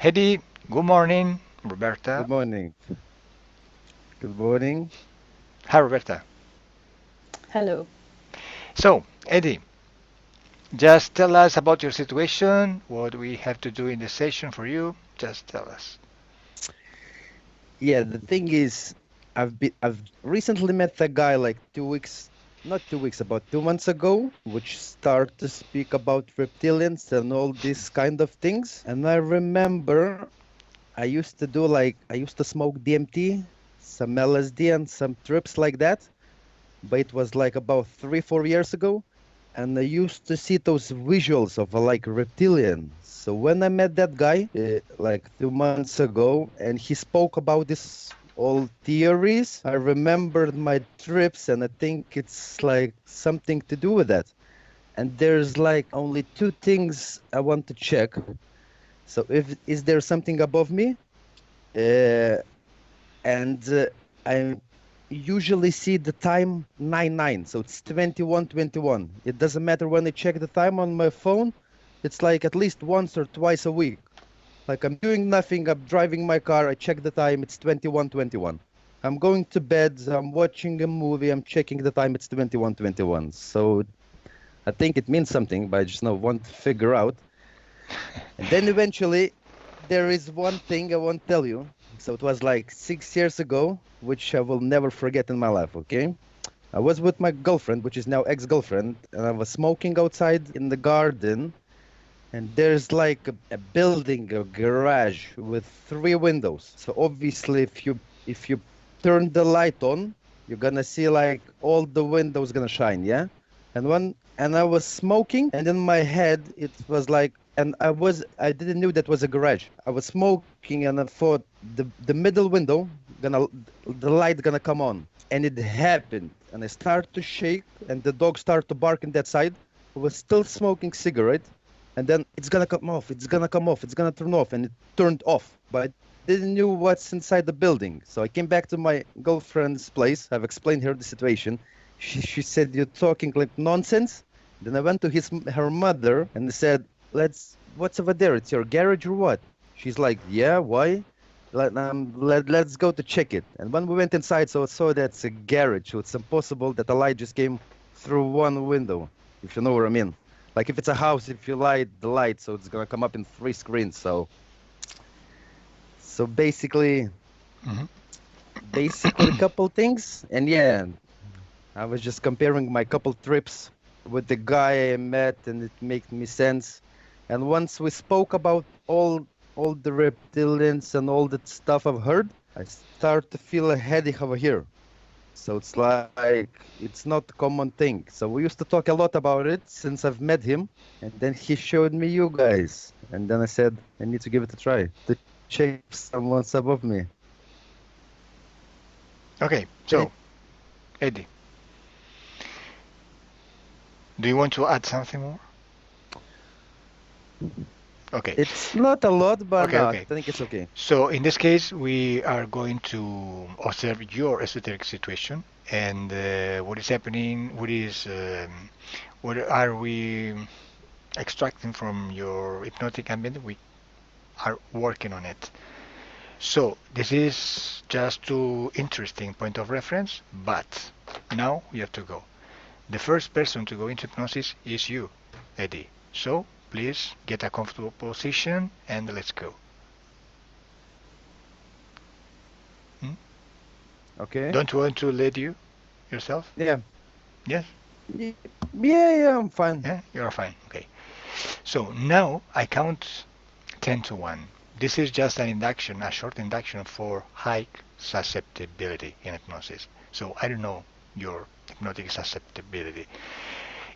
Eddie, good morning. Roberta. Good morning. Good morning. Hi, Roberta. Hello. So, Eddie, just tell us about your situation, what we have to do in the session for you. Just tell us. Yeah, the thing is, I've recently met a guy like 2 weeks, not 2 weeks, about 2 months ago, which started to speak about reptilians and all these kind of things. And I remember I used to smoke DMT, some LSD, and some trips like that. But it was like about 3, 4 years ago. And I used to see those visuals of like reptilian. So when I met that guy like 2 months ago, and he spoke about this all theories, I remembered my trips, and I think it's like something to do with that. And there's like only two things I want to check. So if is there something above me? Uh, and I usually see the time 99, so it's 21:21. It doesn't matter when I check the time on my phone. It's like at least once or twice a week. Like I'm doing nothing, I'm driving my car, I check the time, it's 21:21. I'm going to bed, I'm watching a movie, I'm checking the time, it's 21:21. So I think it means something, but I just want to figure out. And then eventually there is one thing I won't tell you. So it was like 6 years ago, which I will never forget in my life, okay? I was with my girlfriend, which is now ex-girlfriend, and I was smoking outside in the garden, and there's like a building, a garage with 3 windows. So obviously if you turn the light on, you're gonna see like all the windows gonna shine, yeah? And I was smoking, and in my head it was like, and I didn't know that was a garage. I was smoking, and I thought the middle window gonna the light gonna come on, and it happened. And I start to shake, and the dog start to bark in that side. I was still smoking cigarette, and then it's gonna come off, it's gonna come off, it's gonna turn off, and it turned off. But I didn't know what's inside the building. So I came back to my girlfriend's place. I've explained her the situation. She said, "You're talking like nonsense." Then I went to her mother and said, what's over there? It's your garage or what? She's like, yeah, why? Let's go to check it. And when we went inside, so I saw that's a garage. So it's impossible that the light just came through one window, if you know what I mean. Like if it's a house, if you light the light, so it's gonna come up in 3 screens. So Mhm. basically a couple things. And yeah, I was just comparing my couple trips with the guy I met, and it made me sense. And once we spoke about all the reptilians and all that stuff I've heard, I start to feel a headache over here. So it's like it's not a common thing. So we used to talk a lot about it since I've met him, and then he showed me you guys, and then I said I need to give it a try to check if someone's above me. Okay, Okay. so, Eddie, do you want to add something more? Okay, It's not a lot, but okay, no, I okay. think it's okay. So, in this case, we are going to observe your esoteric situation and what is happening, what are we extracting from your hypnotic ambient. We are working on it. So this is just too interesting point of reference, but now we have to go. The first person to go into hypnosis is you, Eddie. So please get a comfortable position and let's go. Hmm? Okay. Don't want to lead you yourself? Yeah. Yes? Yeah, I'm fine. Yeah, you're fine. Okay. So now I count 10 to 1. This is just an induction, a short induction for high susceptibility in hypnosis. So I don't know your hypnotic susceptibility.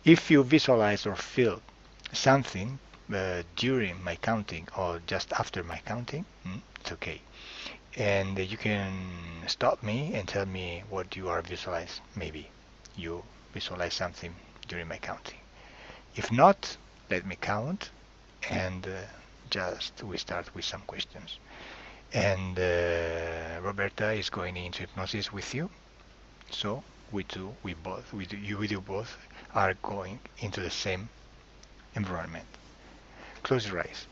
If you visualize or feel something during my counting or just after my counting, it's okay. And you can stop me and tell me what you are visualizing. Maybe you visualize something during my counting. If not, let me count and just we start with some questions. And Roberta is going into hypnosis with you, so we do both are going into the same environment. Close your eyes.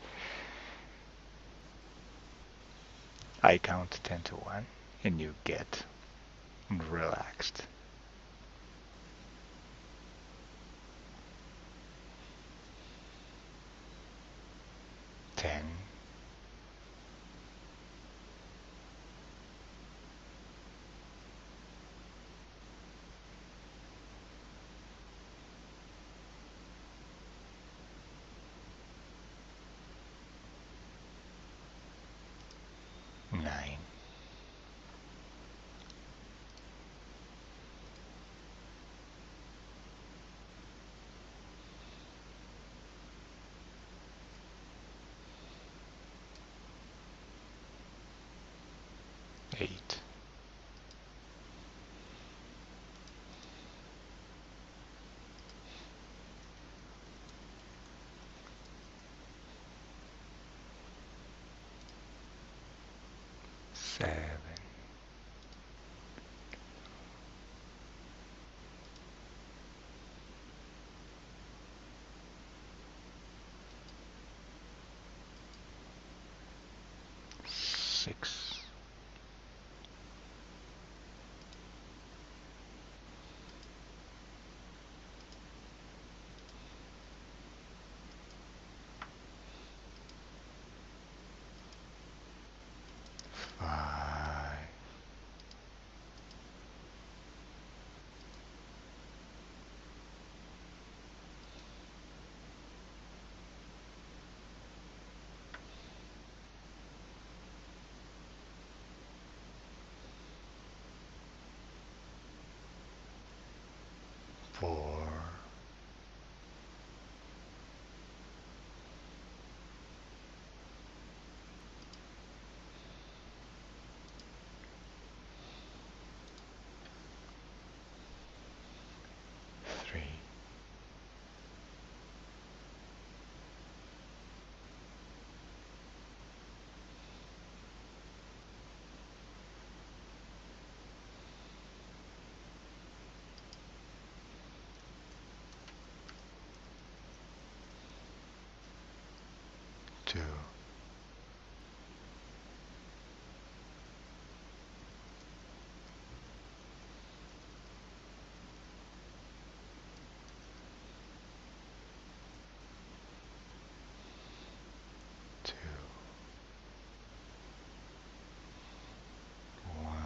I count 10 to 1 and you get relaxed. 10, 9, 8, 7, 6, 5, 4, 3, 2, 2, 1.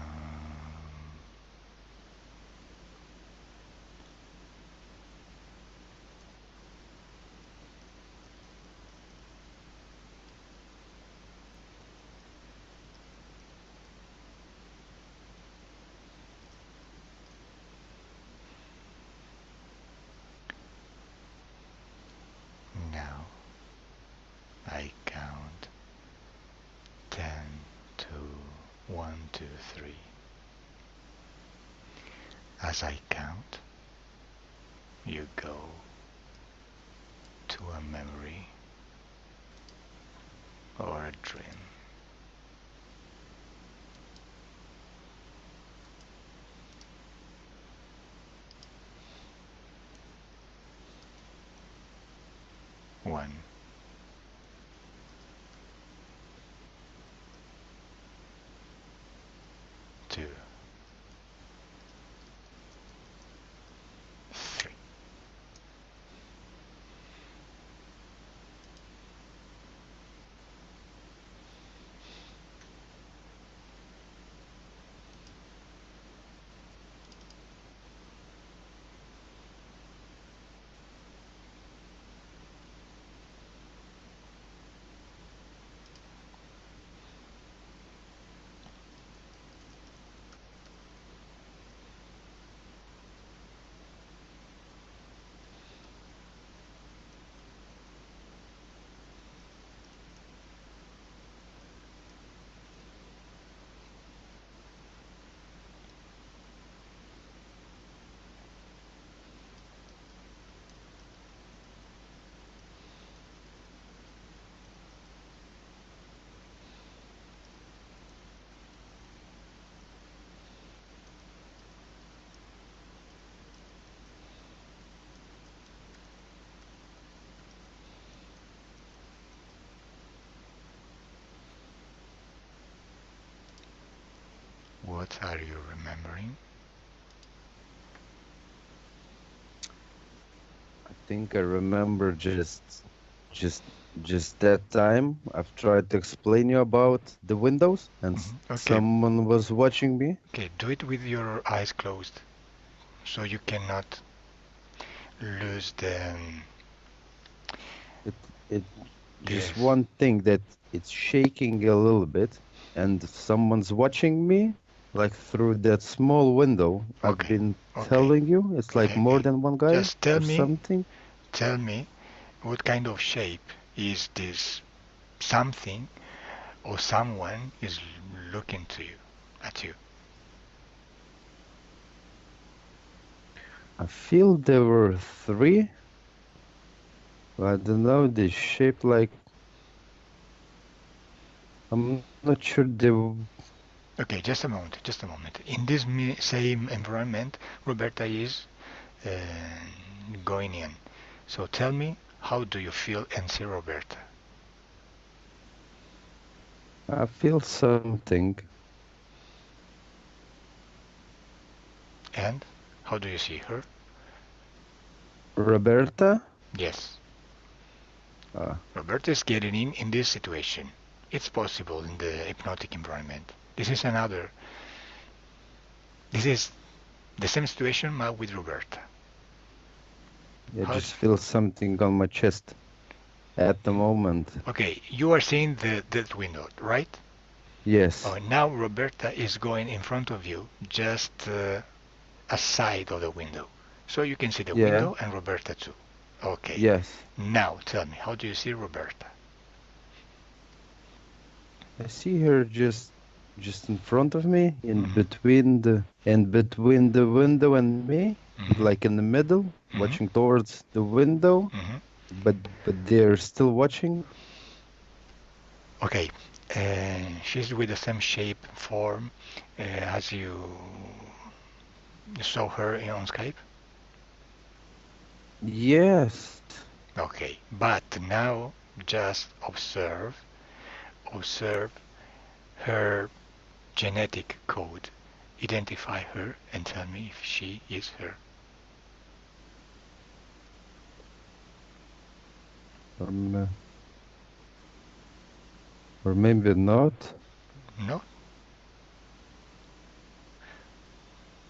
Now I count 10 to 1, 2, 3. As I count, you go to a memory or a dream. 1, 2, 3. What are you remembering? I think I remember just just that time I've tried to explain you about the windows and Okay, someone was watching me. okay, do it with your eyes closed, so you cannot lose It just this. one thing that it's shaking a little bit and someone's watching me like through that small window I've Okay, been okay, telling you. It's like okay, more okay. than one guy Just or something. tell me, what kind of shape is this? Something or someone is looking to you, at you. I feel there were three. I don't know, they shape like I'm not sure they were. Okay, just a moment, just a moment. In this same environment, Roberta is uh, going in. So tell me, how do you feel and see Roberta? I feel something. And how do you see her? Roberta? Yes, Uh, Roberta is getting in this situation. It's possible in the hypnotic environment. This is the same situation but with Roberta. I How? just feel something on my chest at the moment. Okay, you are seeing that window, right? Yes. Oh, now Roberta is going in front of you, just aside of the window. So you can see the Yeah. window and Roberta too. Okay. Yes. Now tell me, how do you see Roberta? I see her just in front of me, in between the window and me, Hmm. like in the middle, Hmm. watching towards the window, Hmm. but they're still watching. Okay. She's with the same shape, form as you saw her on Skype. Yes. Okay. But now just observe her genetic code. Identify her and tell me if she is her. Um, or maybe not. No?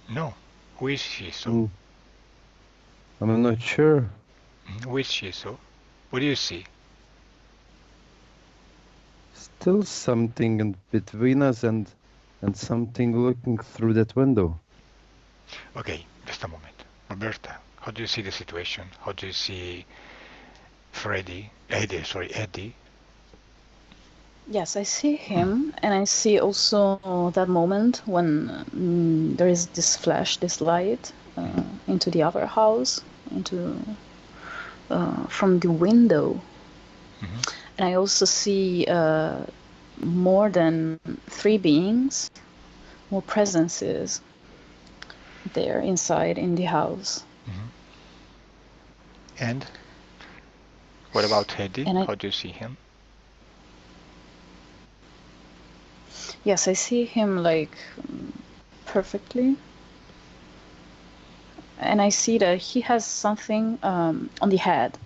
No. Who is she so? Mm, I'm not sure. Who is she so? What do you see? Still something in between us and something looking through that window. Okay, just a moment. Roberta, how do you see the situation? How do you see Eddie? Yes, I see him, and I see also that moment when there is this flash, this light into the other house, into from the window, Hmm. and I also see more than three beings, more presences there inside in the house. Hmm. And what about Eddie? And How do you see him? yes, I see him like perfectly, and I see that he has something on the head.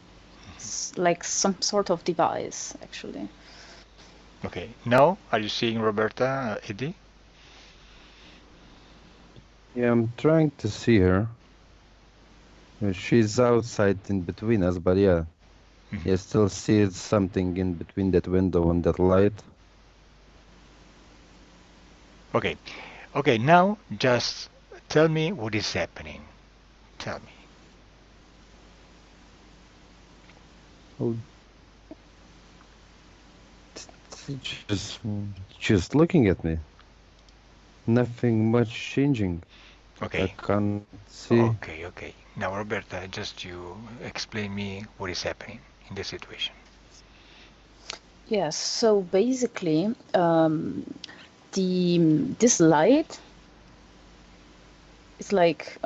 It's like some sort of device, actually. Okay, now are you seeing Roberta, Eddie? Yeah, I'm trying to see her. She's outside in between us, but yeah, Hmm. you still see something in between that window and that light. Okay, okay, now just tell me what is happening. Tell me. Oh, just looking at me. Nothing much changing. I Okay, can't see. okay. Now, Roberta, just you explain me what is happening in this situation. Yes, so basically, this light is like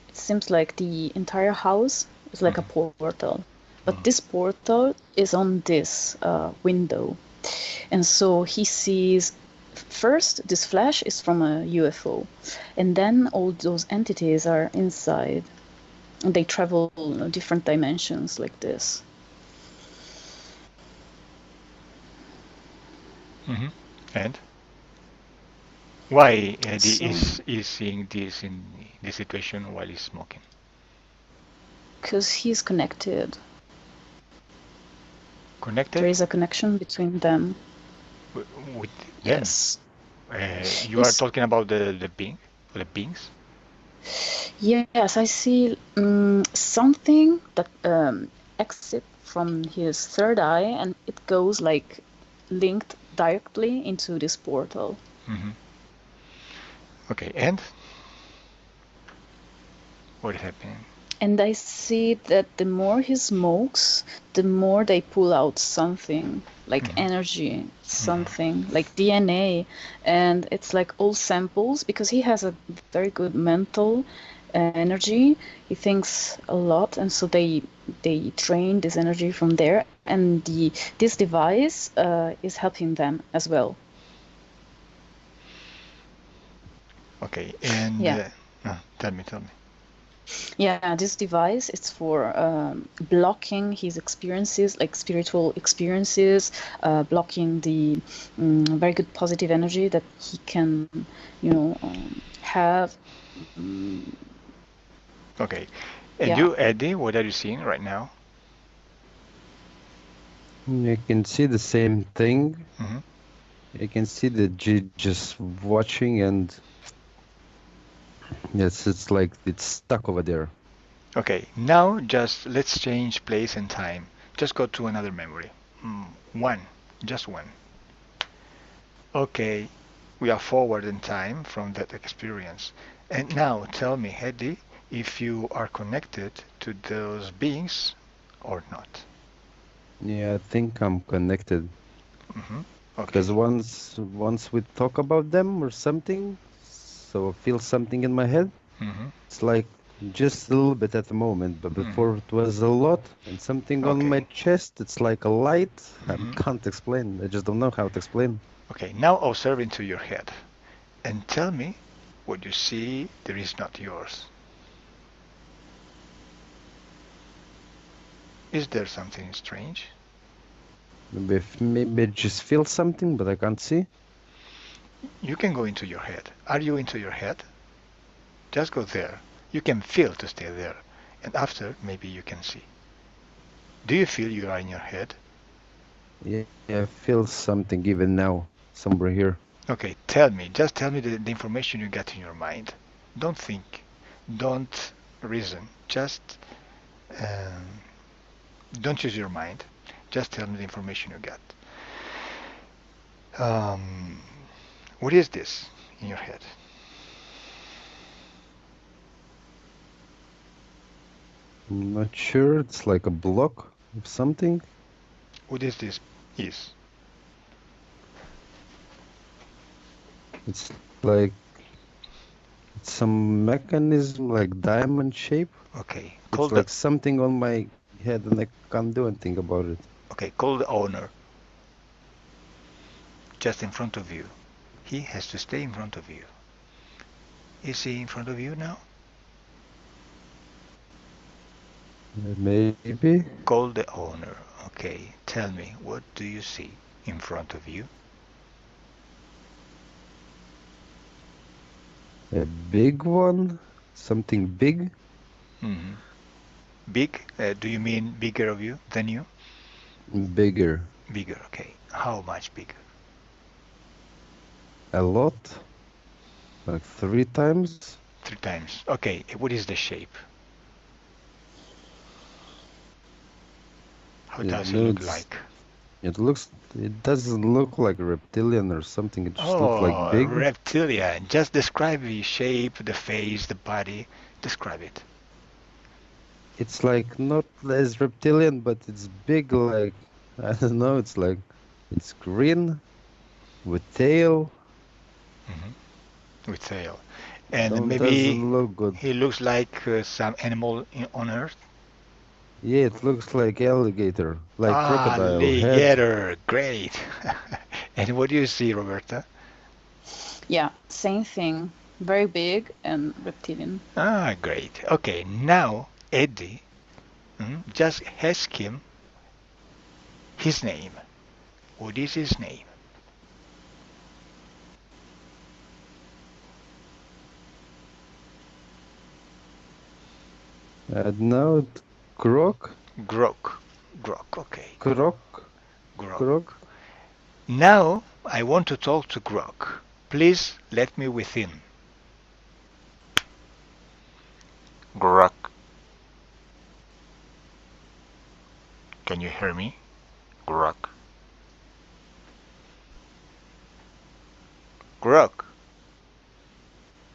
it seems like the entire house is like a Hmm. portal, but Hmm. this portal is on this window, and so he sees first, this flash is from a UFO, and then all those entities are inside. And they travel different dimensions like this. Mm-hmm. And why Eddie So, is seeing this in this situation while he's smoking? because he's connected. Connected There is a connection between them. with them. Yes. You are Yes. talking about the beings. Yes, I see something that exits from his third eye, and it goes like linked directly into this portal. Mm-hmm. Okay, and what is happening? And I see that the more he smokes, the more they pull out something like energy, something like DNA. And it's like all samples, because he has a very good mental energy. He thinks a lot, and so they train this energy from there. And this device is helping them as well. Okay, and Yeah. tell me. Yeah, this device, it's for blocking his experiences, like spiritual experiences, blocking the very good positive energy that he can, have. Okay, and Yeah. you, Eddie, what are you seeing right now? You can see the same thing. Mm-hmm. You can see the G just watching, and yes, it's like it's stuck over there. Okay, now just let's change place and time. Just go to another memory. One, just one. Okay, we are forward in time from that experience. And now tell me, Eddie, if you are connected to those beings or not. Yeah, I think I'm connected. Mm-hmm. Because Okay. once we talk about them or something, so I feel something in my head. Mm-hmm. It's like just a little bit at the moment, but Mm-hmm. before it was a lot, and something on my Okay. chest, it's like a light. I Mm-hmm. can't explain. I just don't know how to explain. Okay, now observe into your head and tell me what you see that is not yours. Is there something strange? Maybe I just feel something, but I can't see. You can go into your head. Are you into your head? Just go there. You can feel to stay there. And after, maybe you can see. Do you feel you are in your head? Yeah, I feel something even now, somewhere here. Okay, tell me. Just tell me the information you get in your mind. Don't think. Don't reason. Just um, don't use your mind. Just tell me the information you get. Um, what is this in your head? I'm not sure. It's like a block of something. What is this? Is It's like it's some mechanism, like diamond shape. okay. It's like something on my head, and I can't do anything about it. Okay. Call the owner just in front of you. He has to stay in front of you. Is he in front of you now? Maybe Call the owner. Okay. Tell me, what do you see in front of you? a big one, something big, Mm-hmm. Big? Do you mean bigger of you than you? bigger, Bigger. Okay. How much bigger? a lot, like 3 times. 3 times. Okay. What is the shape? How It does it look looks, like? it doesn't look like a reptilian or something. It just looks like Oh, big. reptilian. Just describe the shape, the face, the body. Describe it. It's like not as reptilian, but it's big. Like I don't know. It's like it's green with tail. With tail. And Don't maybe doesn't look good. he looks like some animal on Earth. Yeah, it looks like alligator, like crocodile head. Alligator. Great. And what do you see, Roberta? Yeah, same thing. Very big and reptilian. Ah, great. Okay, now Eddie, just ask him his name. What is his name? And now Grok, Grok. Grok, okay. Grok, Grok. Grok. Now I want to talk to Grok. Please let me with him. Grok. Can you hear me? Grok. Grok.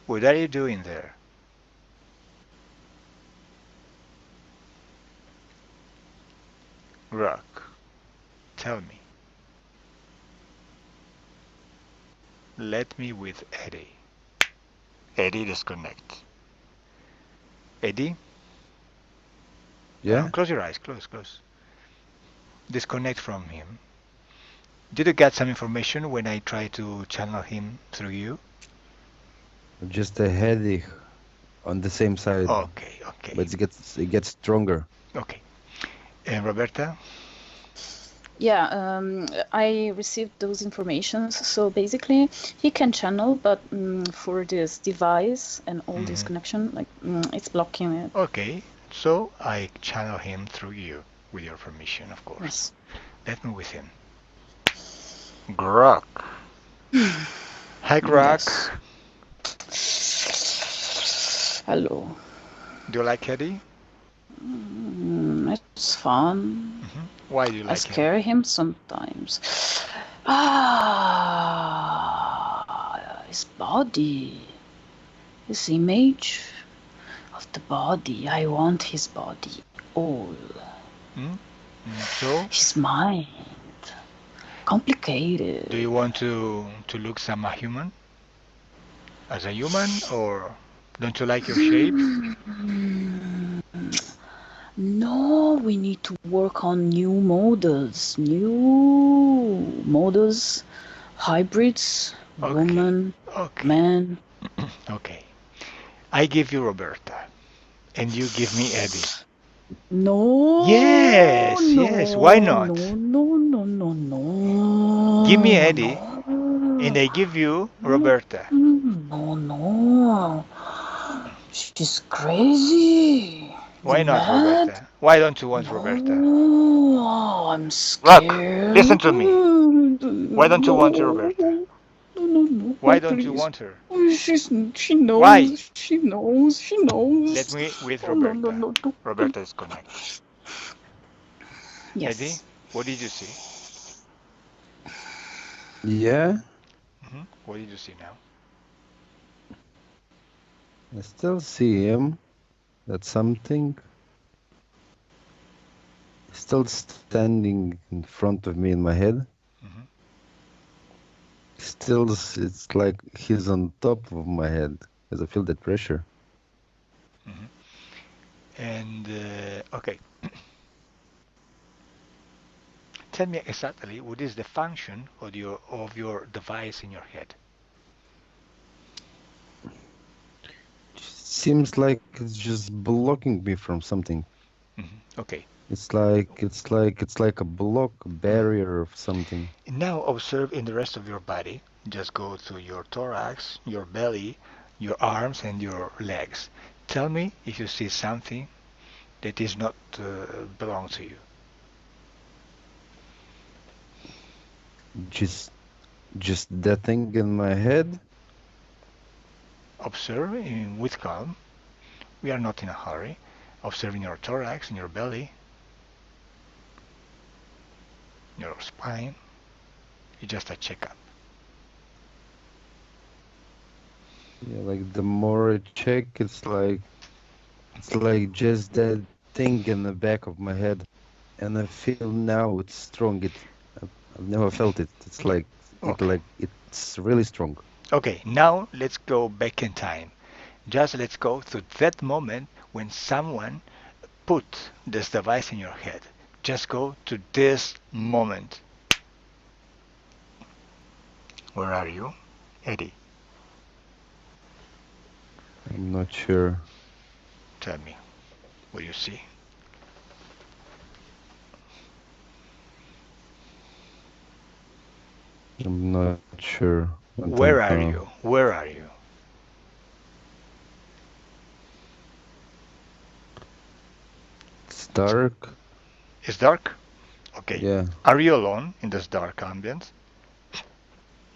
What are you doing there? Grok. Tell me. Let me with Eddie. Eddie disconnect. Eddie? Yeah, Close your eyes. Close. Disconnect from him. Did you get some information when I try to channel him through you? just a headache on the same side, Okay. but it gets stronger. Okay. And Roberta? Yeah, I received those informations. So basically, he can channel, but for this device and all this connection, like it's blocking it. Okay. So I channel him through you, with your permission, of course. Yes. Let me with him. Grok. Hi, Grok. Yes. Hello. Do you like Eddie? It's fun. Why do you I like him? scare him sometimes. His body, his image of the body. I want his body all. So, His mind. Complicated. do you want to look some human? As a human, or don't you like your shape? No, we need to work on new models, hybrids, woman, Okay. man. Okay. I give you Roberta, and you give me Eddie. No. Yes. Why not? No. Give me Eddie, and I give you Roberta. No. She's crazy. Why You not, mad? Roberta? Why don't you want Roberta? No, I'm Look, scared. listen to me. Why don't you want Roberta? No, Why don't you please. want her? She Why? knows. She Let knows. me with Oh, no. Roberta. Roberta is connected. Eddie, Yes. what did you see? Yeah, What did you see now? I still see him. That's something. Still standing in front of me in my head. Still, it's like he's on top of my head as I feel that pressure. And okay, tell me exactly what is the function of your device in your head. Seems like it's just blocking me from something. Okay. It's like a block, a barrier of something. Now observe in the rest of your body. Just go to your thorax, your belly, your arms, and your legs. Tell me if you see something that is not belong to you. Just that thing in my head. Observe with calm. We are not in a hurry. Observe in your thorax, in your belly, your spine. It's just a checkup. Yeah, like the more I check, it's like just that thing in the back of my head, and I feel now it's strong. I've never felt it. It's like it's really strong. Okay, now let's go back in time. Just let's go to that moment when someone put this device in your head. Just go to this moment. Where are you? Eddie. I'm not sure. Tell me what you see. I'm not sure. I Where don't are know. you? Where are you? It's dark. It's dark? Okay. Yeah, Are you alone in this dark ambience?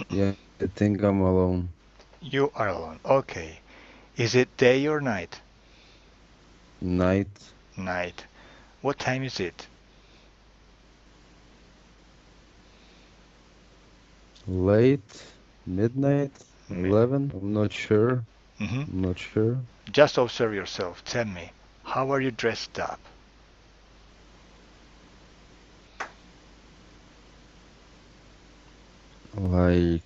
yeah, I think I'm alone. You are alone. Okay. Is it day or night? Night, Night. What time is it? late, midnight, Mi- 11. I'm not sure. hmm I'm not sure. Just observe yourself. Tell me, how are you dressed up? Like,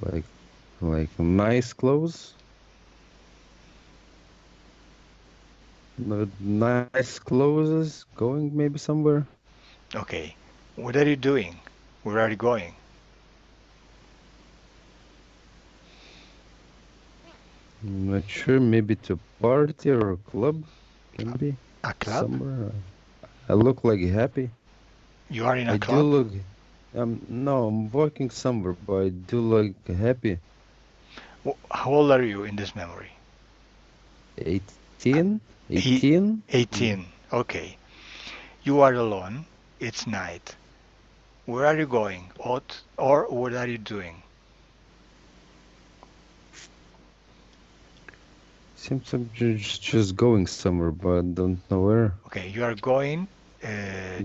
like, like nice clothes. Nice clothes. Going maybe somewhere. Okay. What are you doing? Where are you going? I'm not sure. Maybe to party or a club. Can be A club? somewhere. I look like happy. You are in a I do club? look. No, I'm working somewhere, but I do look happy. How old are you in this memory? 18? E- 18? 18. Okay. You are alone. It's night. Where are you going? Out or what are you doing? Seems I'm just going somewhere, but I don't know where. Okay, you are going,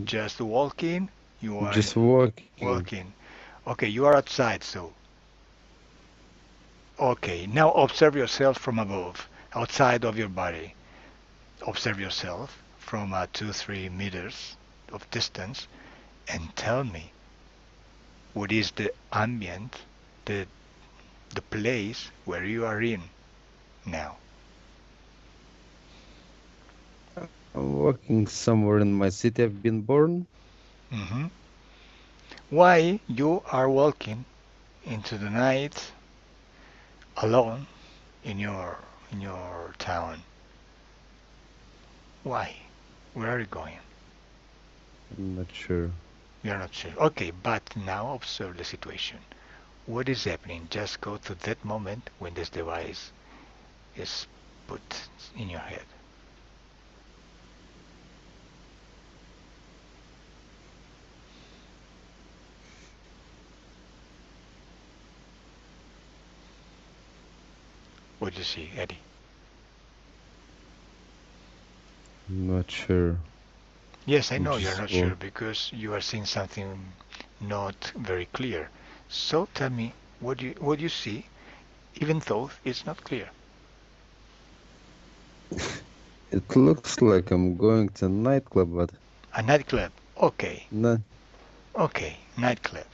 just walking. You are Just walking. walking. Okay, you are outside, so. Okay, now observe yourself from above, outside of your body. Observe yourself from 2-3 meters of distance and tell me what is the ambient, the the place where you are in now. I'm walking somewhere in my city I've been born. hmm Why you are walking into the night alone in your town? Why? Where are you going? I'm not sure. You're not sure. Okay, but now observe the situation. What is happening? Just go to that moment when this device is put in your head. What do you see, Eddie? I'm not sure. Yes, I I'm know you're just not sure walk. because you are seeing something not very clear. So tell me what you see, even though it's not clear. It looks like I'm going to a nightclub, but A nightclub. Okay, not. okay, nightclub.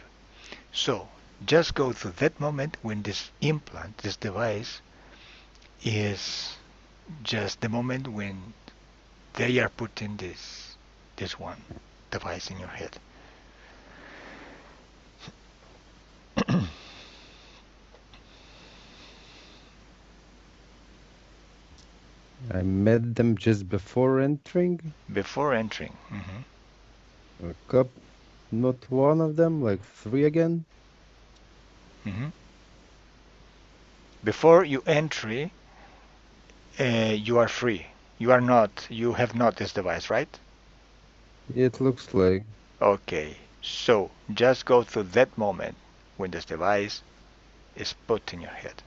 So just go to that moment when this implant, this device, is just the moment when they are putting this one device in your head. I met them just before entering. Before entering. A cup, not one of them, like three again. hmm Before you entry, you are free. You are not. You have not this device, right? It looks like. Okay. So just go to that moment when this device is put in your head.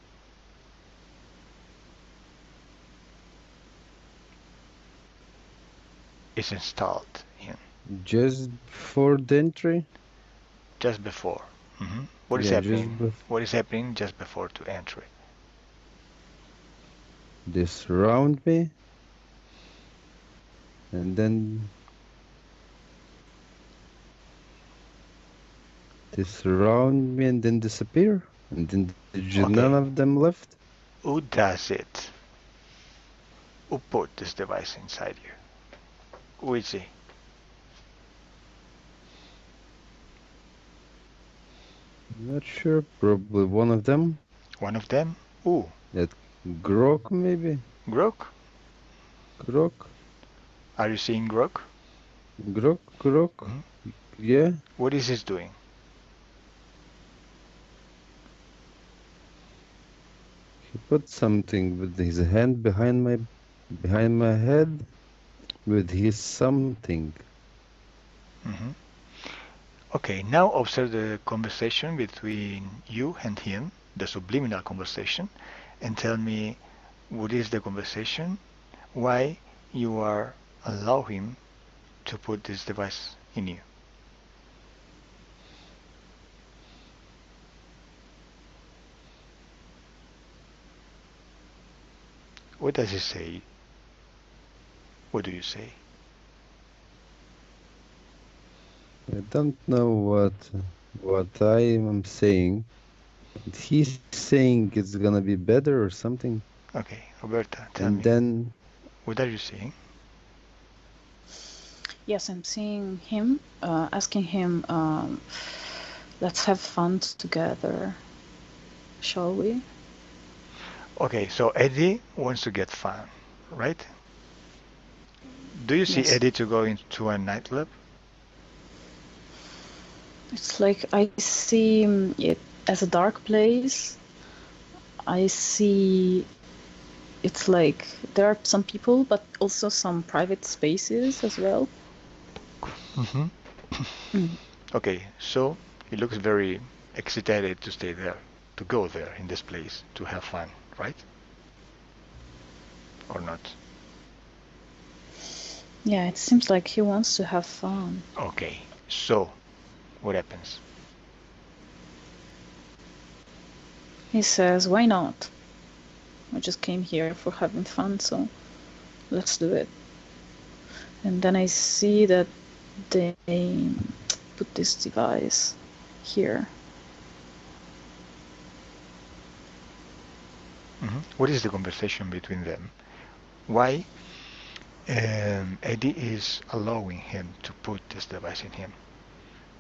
Is installed in Just before the entry? just before. What is Yeah, happening? What is happening just before to entry? they surround me, and then they surround me and then disappear, and then none Okay. of them left. Who does it? Who put this device inside you? Who is he? Not sure. Probably one of them. One of them? Who? That Grok, maybe? Grok? Grok? Are you seeing Grok? Grok? Mhm. Yeah. What is he doing? He put something with his hand behind my head with his something. Mhm. Okay, now observe the conversation between you and him, the subliminal conversation, and tell me what is the conversation, why you are allow him to put this device in you. What does he say? What do you say? I don't know what I am saying. But he's saying it's gonna be better or something. Okay, Roberta, tell And me, then what are you saying? Yes, I'm seeing him, asking him, let's have fun together, shall we? Okay, so Eddie wants to get fun, right? Do you see Yes. Eddie to go into a nightclub? It's like I see it as a dark place. I see it's like there are some people, but also some private spaces as well. Mm-hmm. Mm. Okay, so he looks very excited to stay there, to go there in this place, to have fun, right? Or not? Yeah, it seems like he wants to have fun. Okay, so what happens? He says, why not? I just came here for having fun, so let's do it. And then I see that they put this device here. Mm-hmm. What is the conversation between them? Why Eddie is allowing him to put this device in him?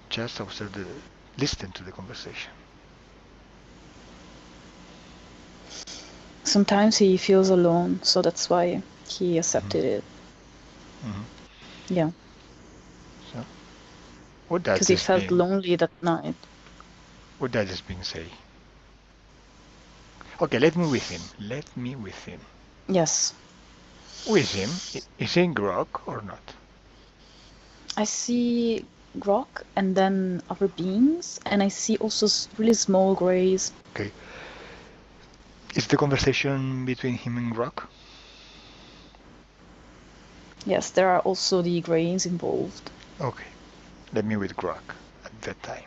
Just observe listen to the conversation. Sometimes he feels alone, so that's why he accepted it. Mm-hmm. Yeah, So, what does because he this felt mean? lonely that night. What does this mean say? Okay, let me with him. Let me with him. Yes, With him? Is he in grog or not? I see rock and then other beings, and I see also really small grays. Okay. Is the conversation between him and grog? Yes, there are also the grays involved. Okay. Let me with grog at that time.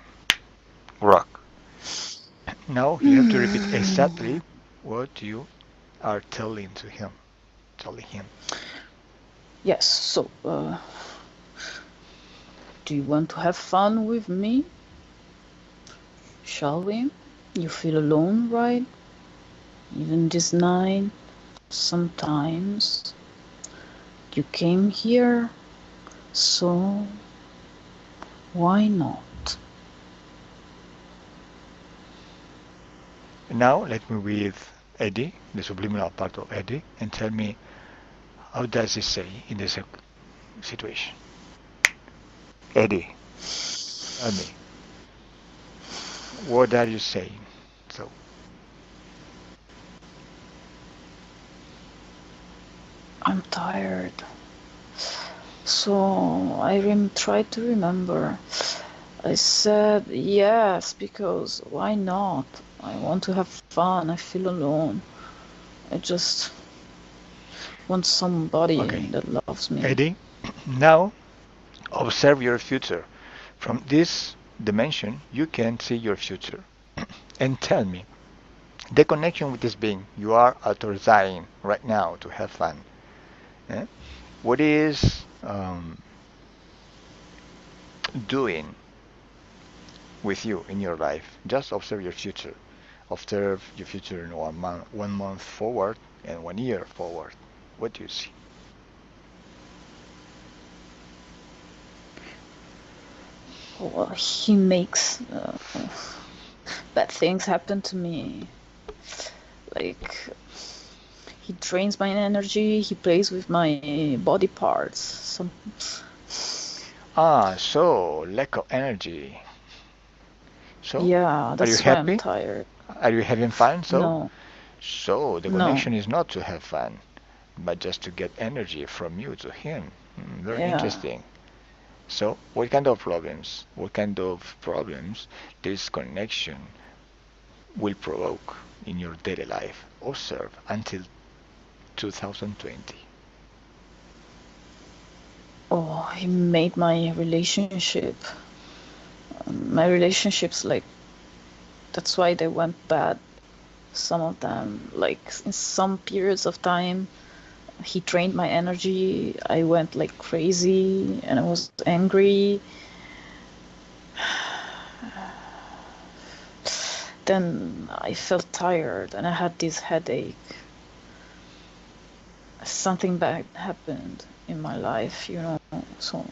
Grog. Now you have to repeat exactly what you are telling to him. Telling him. Yes, so, do you want to have fun with me? Shall we? You feel alone, right? Even this night, sometimes. You came here, so why not? Now let me with Eddie, the subliminal part of Eddie, and tell me how does he say in this situation. Eddie, tell me, what are you saying? So, I'm tired. So I tried to remember. I said yes, because why not? I want to have fun. I feel alone. I just want somebody okay. that loves me. Eddie, now observe your future. From this dimension, you can see your future. And tell me, the connection with this being you are authorizing right now to have fun. eh? What is doing with you in your life? Just observe your future. Observe your future in 1 month forward and 1 year forward. What do you see? Well, he makes bad things happen to me. Like he drains my energy. He plays with my body parts. So lack of energy. So, Yeah, are you that's why I'm happy? tired. Are you having fun? No, So the no. connection is not to have fun, but just to get energy from you to him. Very Yeah. interesting. So, what kind of problems? What kind of problems this connection will provoke in your daily life? Observe until 2020. Oh, he made my relationships, like, that's why they went bad. Some of them, like, in some periods of time, he drained my energy. I went like crazy and I was angry. Then I felt tired and I had this headache. Something bad happened in my life, so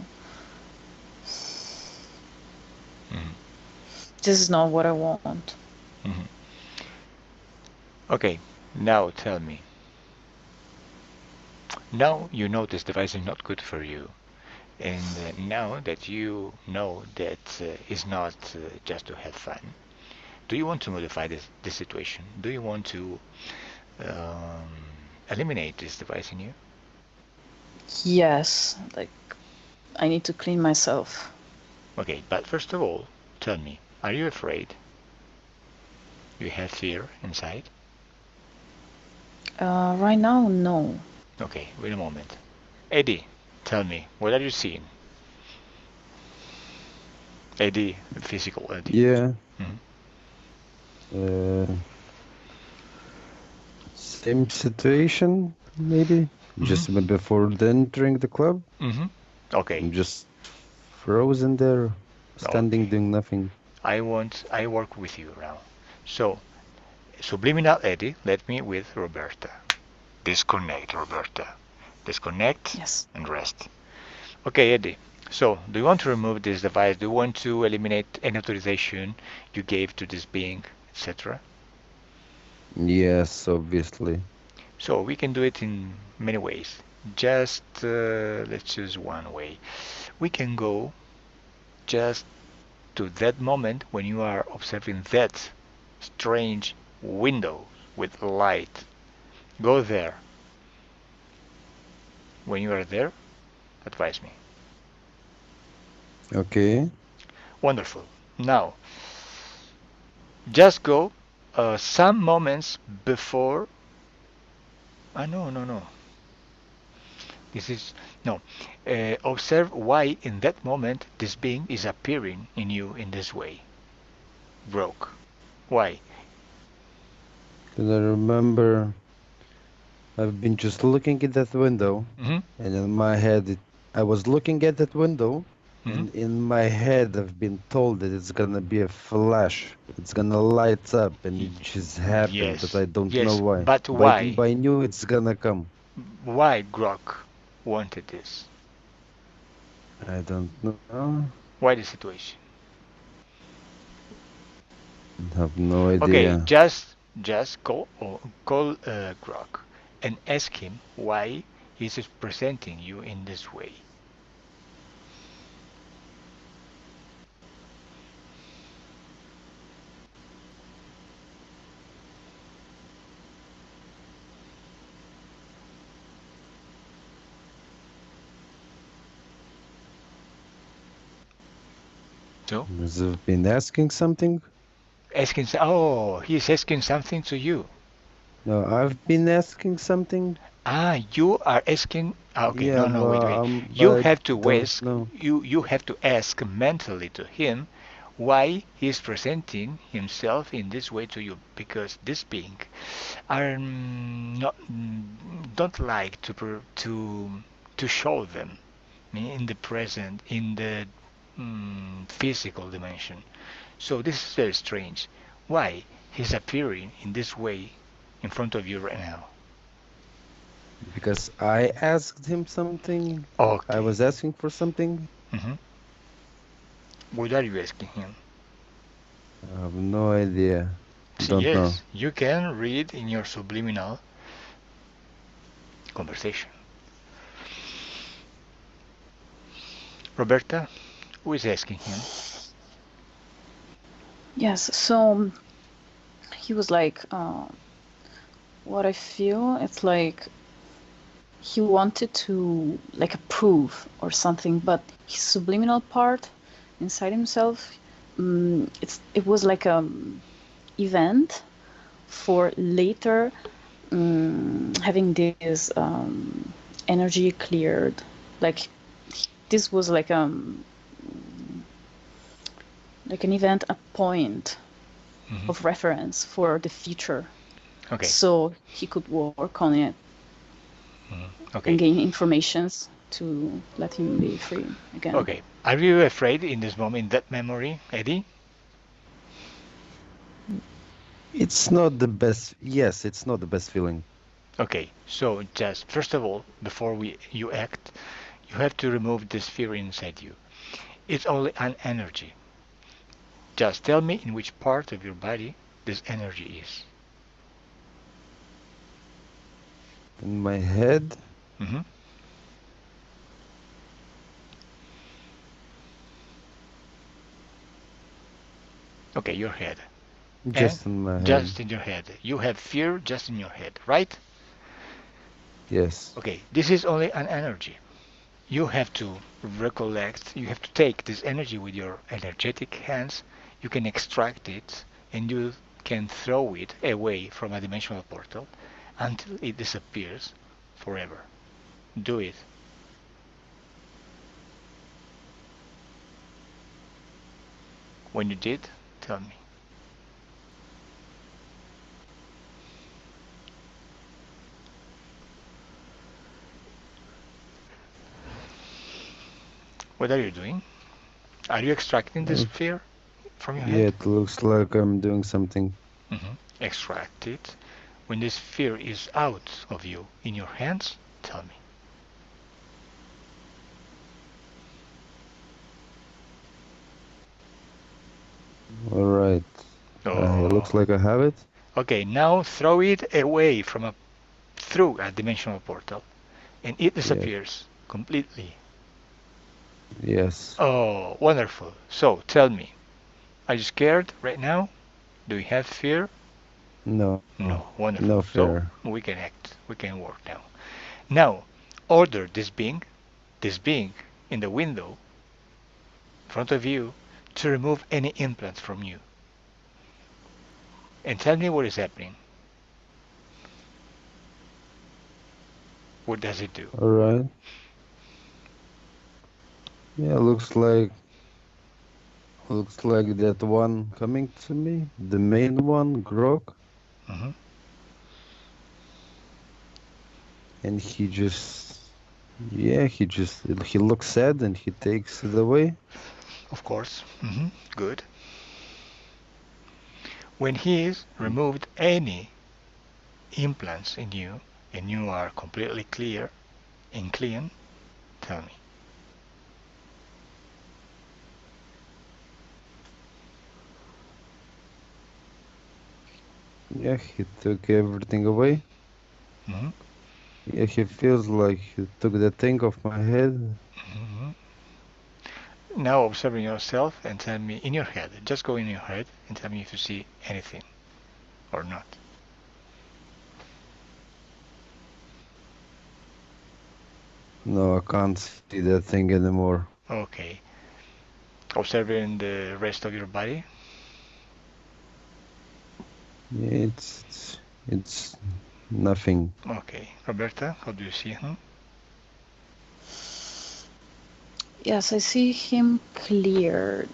Mhm, this is not what I want. mhm. Okay, now tell me. Now you know this device is not good for you, and now that you know that it's not just to have fun, do you want to modify this situation? Do you want to um, eliminate this device in you? Yes, like, I need to clean myself. Okay, but first of all, tell me, are you afraid? You have fear inside? Right now, no. Okay, wait a moment. Eddie, tell me, what are you seeing? Eddie, physical Eddie. Yeah. Mhm, Uh, Same situation, maybe. mhm, Just before entering the club, mhm. Okay, I'm just frozen there, standing okay. doing nothing. I work with you now. So, subliminal Eddie, let me with Roberta. Disconnect, Roberta. Disconnect Yes. and rest. Okay, Eddie. So, do you want to remove this device? Do you want to eliminate any authorization you gave to this being, etc.? Yes, obviously. So, we can do it in many ways. Just let's choose one way. We can go just to that moment when you are observing that strange window with light. Go there. When you are there, advise me. Okay. Wonderful. Now, just go some moments before. Ah, no, no, no. This is no. Observe why in that moment this being is appearing in you in this way. Broke. Why? Because I remember I've been just looking at that window, Mm-hmm. and in my head, I was looking at that window, Mm-hmm. and in my head, I've been told that it's gonna be a flash. It's gonna light up, and it just happened, but Yes. I don't know Yes. why. But But why? I knew it's gonna come. Why Grok wanted this? I don't know. Why the situation? I have no Okay, idea. just call Grok and ask him why he's presenting you in this way. So Has I've been asking something? asking, oh, he's asking something to you. No, I've been asking something. Ah, you are asking. Ah, okay, Yeah, no, no, wait, wait. but You I have to don't ask. know. You have to ask mentally to him why he's presenting himself in this way to you, because this being are not don't like to show them in the present in the physical dimension. So this is very strange. Why he's appearing in this way in front of you right now? Because I asked him something. I Okay. was asking for something. hmm What are you asking him? I have no idea. See, Don't know. yes, you can read in your subliminal. conversation. Roberta, who is asking him? Yes, so he was like, what I feel, it's like he wanted to like approve or something, but his subliminal part inside himself, it was like a event for later having this energy cleared. Like this was like an event, a point of reference for the future. Okay. So he could work on it Okay. and gain information to let him be free again. Okay. Are you afraid in this moment, that memory, Eddie? It's not the best. Yes, it's not the best feeling. Okay. So just first of all, before you act, you have to remove this fear inside you. It's only an energy. Just tell me in which part of your body this energy is. In my head, Mm-hmm. Okay, your head. just in my head. Just in your head. You have fear just in your head, right? Yes. Okay, this is only an energy. You have to recollect, you have to take this energy with your energetic hands, you can extract it, and you can throw it away from a dimensional portal until it disappears forever. Do it. When you did, tell me. What are you doing? Are you extracting this fear from your Yeah, head? it looks like I'm doing something. Extract it. When this fear is out of you, in your hands, tell me. All right. It looks like I have it. Okay, now throw it away through a dimensional portal, and it disappears completely. Yes. Oh, wonderful. So tell me, are you scared right now? Do you have fear? No. No. Wonderful. No So fear. we can act. We can work now. Now, order this being in the window in front of you to remove any implants from you. And tell me what is happening. What does it do? All right. Yeah, looks like that one coming to me, the main one, Grok. And he looks sad and he takes it away. Of course. Good. When he's removed any implants in you and you are completely clear and clean, tell me. Yeah, he took everything away. Yeah, he feels like he took the thing off my head. Now observing yourself and tell me in your head, just go in your head and tell me if you see anything or not. No, I can't see that thing anymore. Okay. Observing the rest of your body. Yeah, it's nothing. Okay. Roberta, how do you see him? Yes, I see him cleared.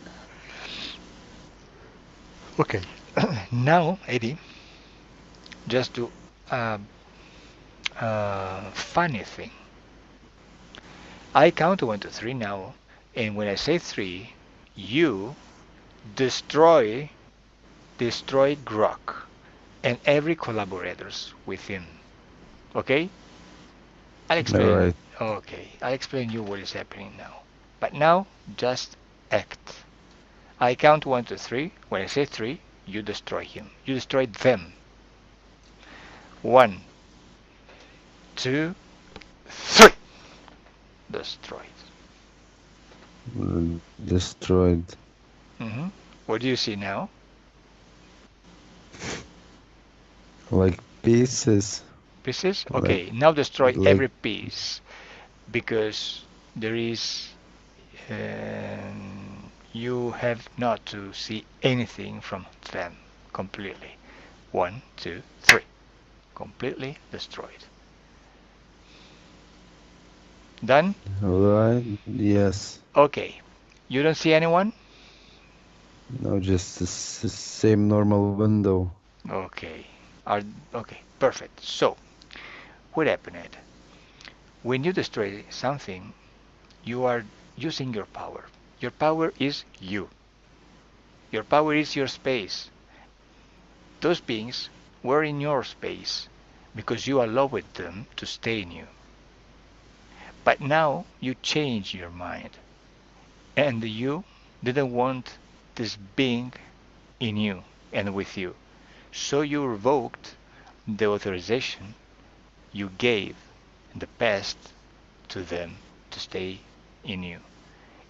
Okay. Now, Eddie, just do a funny thing. I count 1 to 3 now, and when I say 3, you destroy Grok and every collaborators within. Okay? I'll explain. All right. Okay, I'll explain you what is happening now. But now, just act. I count 1 to 3. When I say 3, you destroy him. You destroy them. 1, 2, 3. Destroyed. Destroyed. What do you see now? Like pieces. Pieces? Like Okay, now destroy like every piece because there is. You have not to see anything from them completely. 1, 2, 3. Completely destroyed. Done? right? Yes. Okay. You don't see anyone? No, just the same normal window. Okay. Are okay. Perfect. So, what happened? When you destroy something, you are using your power. Your power is you. Your power is your space. Those beings were in your space because you allowed them to stay in you. But now you change your mind, and you didn't want this being in you and with you. So you revoked the authorization you gave in the past to them to stay in you.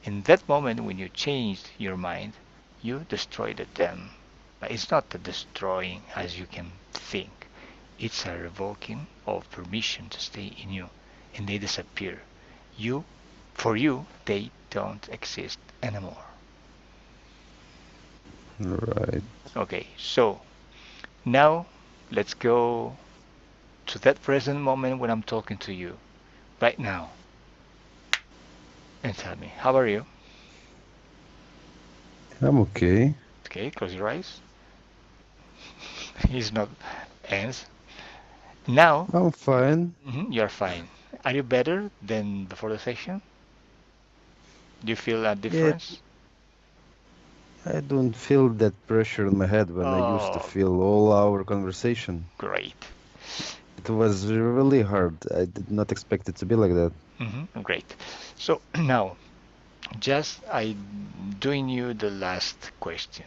In that moment, when you changed your mind, you destroyed them. But it's not a destroying as you can think. It's a revoking of permission to stay in you, and they disappear. You, for you, they don't exist anymore. Right. Okay, so now let's go to that present moment when I'm talking to you, right now, and tell me, how are you? I'm okay. Okay, close your eyes. It's not ends. Now, I'm fine. you're fine. Are you better than before the session? Do you feel a Yeah, difference? I don't feel that pressure in my head when I used to Oh, feel all our conversation. great. It was really hard. I did not expect it to be like that. Great. So now, just I doing you the last question,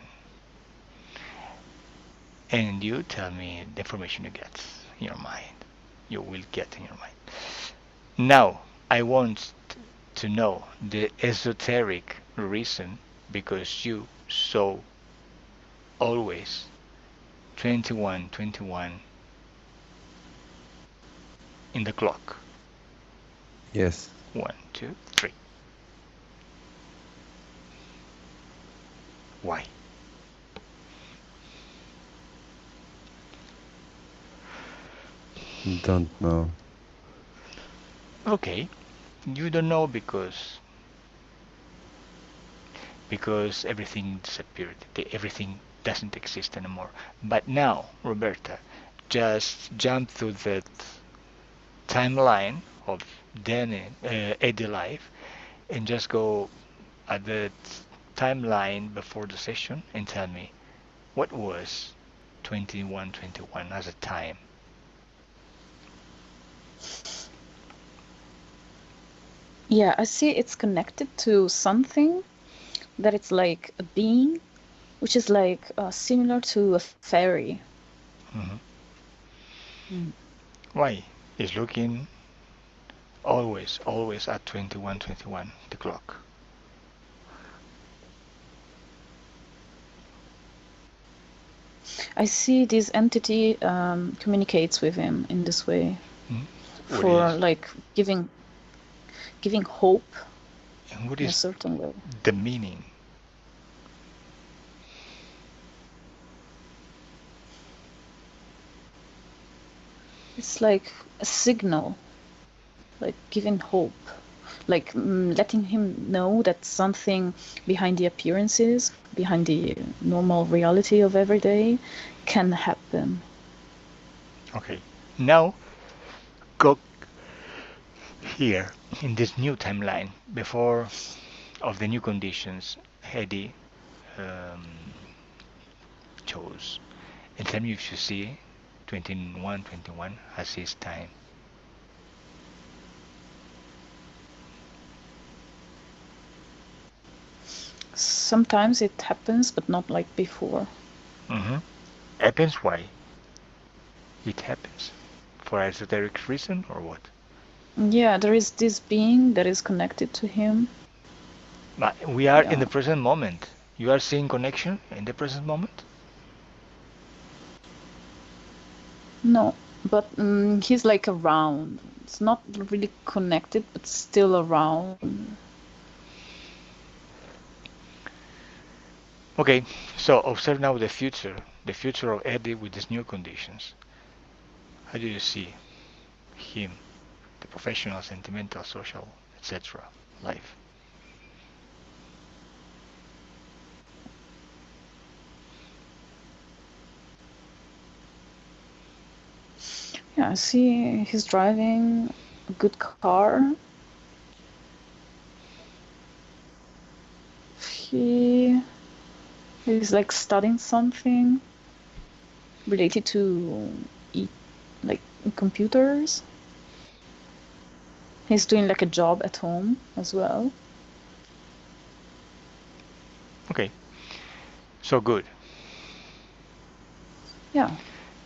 and you tell me the information you get in your mind. You will get in your mind. Now, I want to know the esoteric reason because you saw always 21, 21 in the clock. Yes. 1, 2, 3. Why? Don't know. Okay, you don't know because everything disappeared. Everything doesn't exist anymore. But now, Roberta, just jump through that timeline of Danny, Eddie life and just go at the timeline before the session and tell me what was 2121 as a time. Yeah, I see it's connected to something that it's like a being, which is like similar to a fairy. Mhm. Mm. Why? Is looking always at 2121, the clock. I see this entity communicates with him in this way What for is like giving hope and what in a is certain way. the meaning? It's like a signal, like giving hope, like letting him know that something behind the appearances, behind the normal reality of every day, can happen. Okay. Now go here in this new timeline before of the new conditions Hedy um, chose. And tell me if you see 2121 as his time. Sometimes it happens, but not like before. Mm-hmm. Happens why? It happens. For esoteric reason or what? Yeah, there is this being that is connected to him. But we are in Yeah. the present moment. You are seeing connection in the present moment? No, but he's like around. It's not really connected, but still around. Okay, so observe now the future of Eddie with these new conditions. How do you see him, the professional, sentimental, social, etc. life? Yeah, I see he's driving a good car. He's like studying something related to like computers. He's doing like a job at home as well. Okay, so good. Yeah.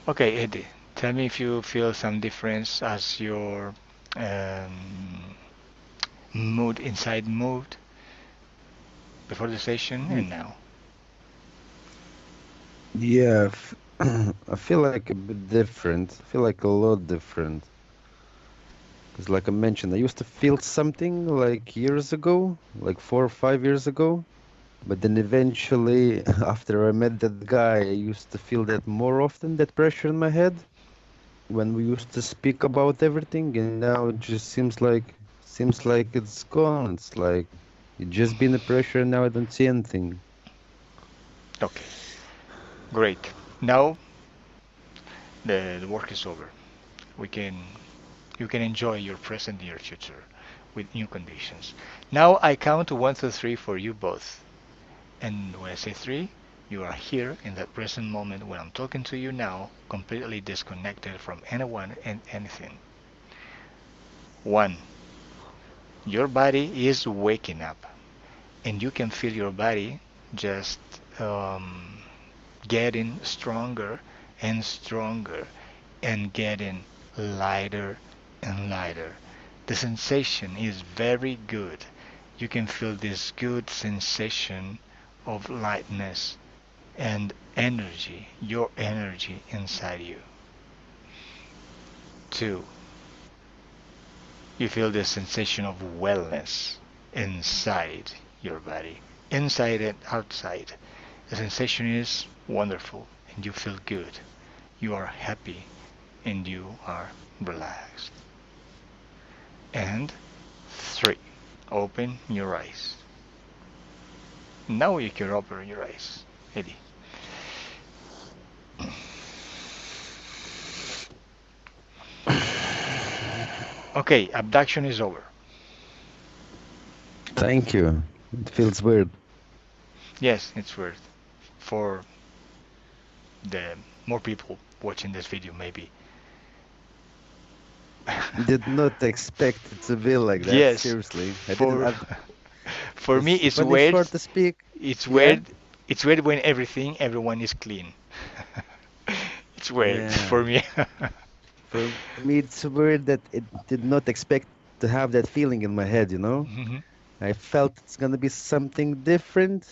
Okay, Eddie, tell me if you feel some difference as your um, mood inside moved before the session Y- and now. Yeah, I feel like a bit different. I feel like a lot different. Because, like I mentioned, I used to feel something like years ago, like 4 or 5 years ago. But then eventually, after I met that guy, I used to feel that more often, that pressure in my head when we used to speak about everything, and now it just seems like it's gone. It's like it just been a pressure, and now I don't see anything. Okay, great. Now the work is over. We can you can enjoy your present and your future with new conditions. Now I count to 1 to 3 for you both. And when I say three, you are here in that present moment when I'm talking to you now, completely disconnected from anyone and anything. 1. Your body is waking up, and you can feel your body just um, getting stronger and stronger and getting lighter and lighter. The sensation is very good. You can feel this good sensation of lightness and energy, your energy inside you. 2. You feel the sensation of wellness inside your body, inside and outside. The sensation is wonderful and you feel good. You are happy and you are relaxed. And 3. Open your eyes. Now you can open your eyes, Eddie. Okay, abduction is over. Thank you. It feels weird. Yes, it's weird. For the more people watching this video, maybe. Did not expect it to be like that. Yes, Seriously, I didn't. for for me It's it's funny, weird. short to speak. It's Yeah, weird. It's weird when everyone is clean. It's weird yeah. for me. For me, it's weird that it did not expect to have that feeling in my head. Mhm. I felt it's gonna be something different.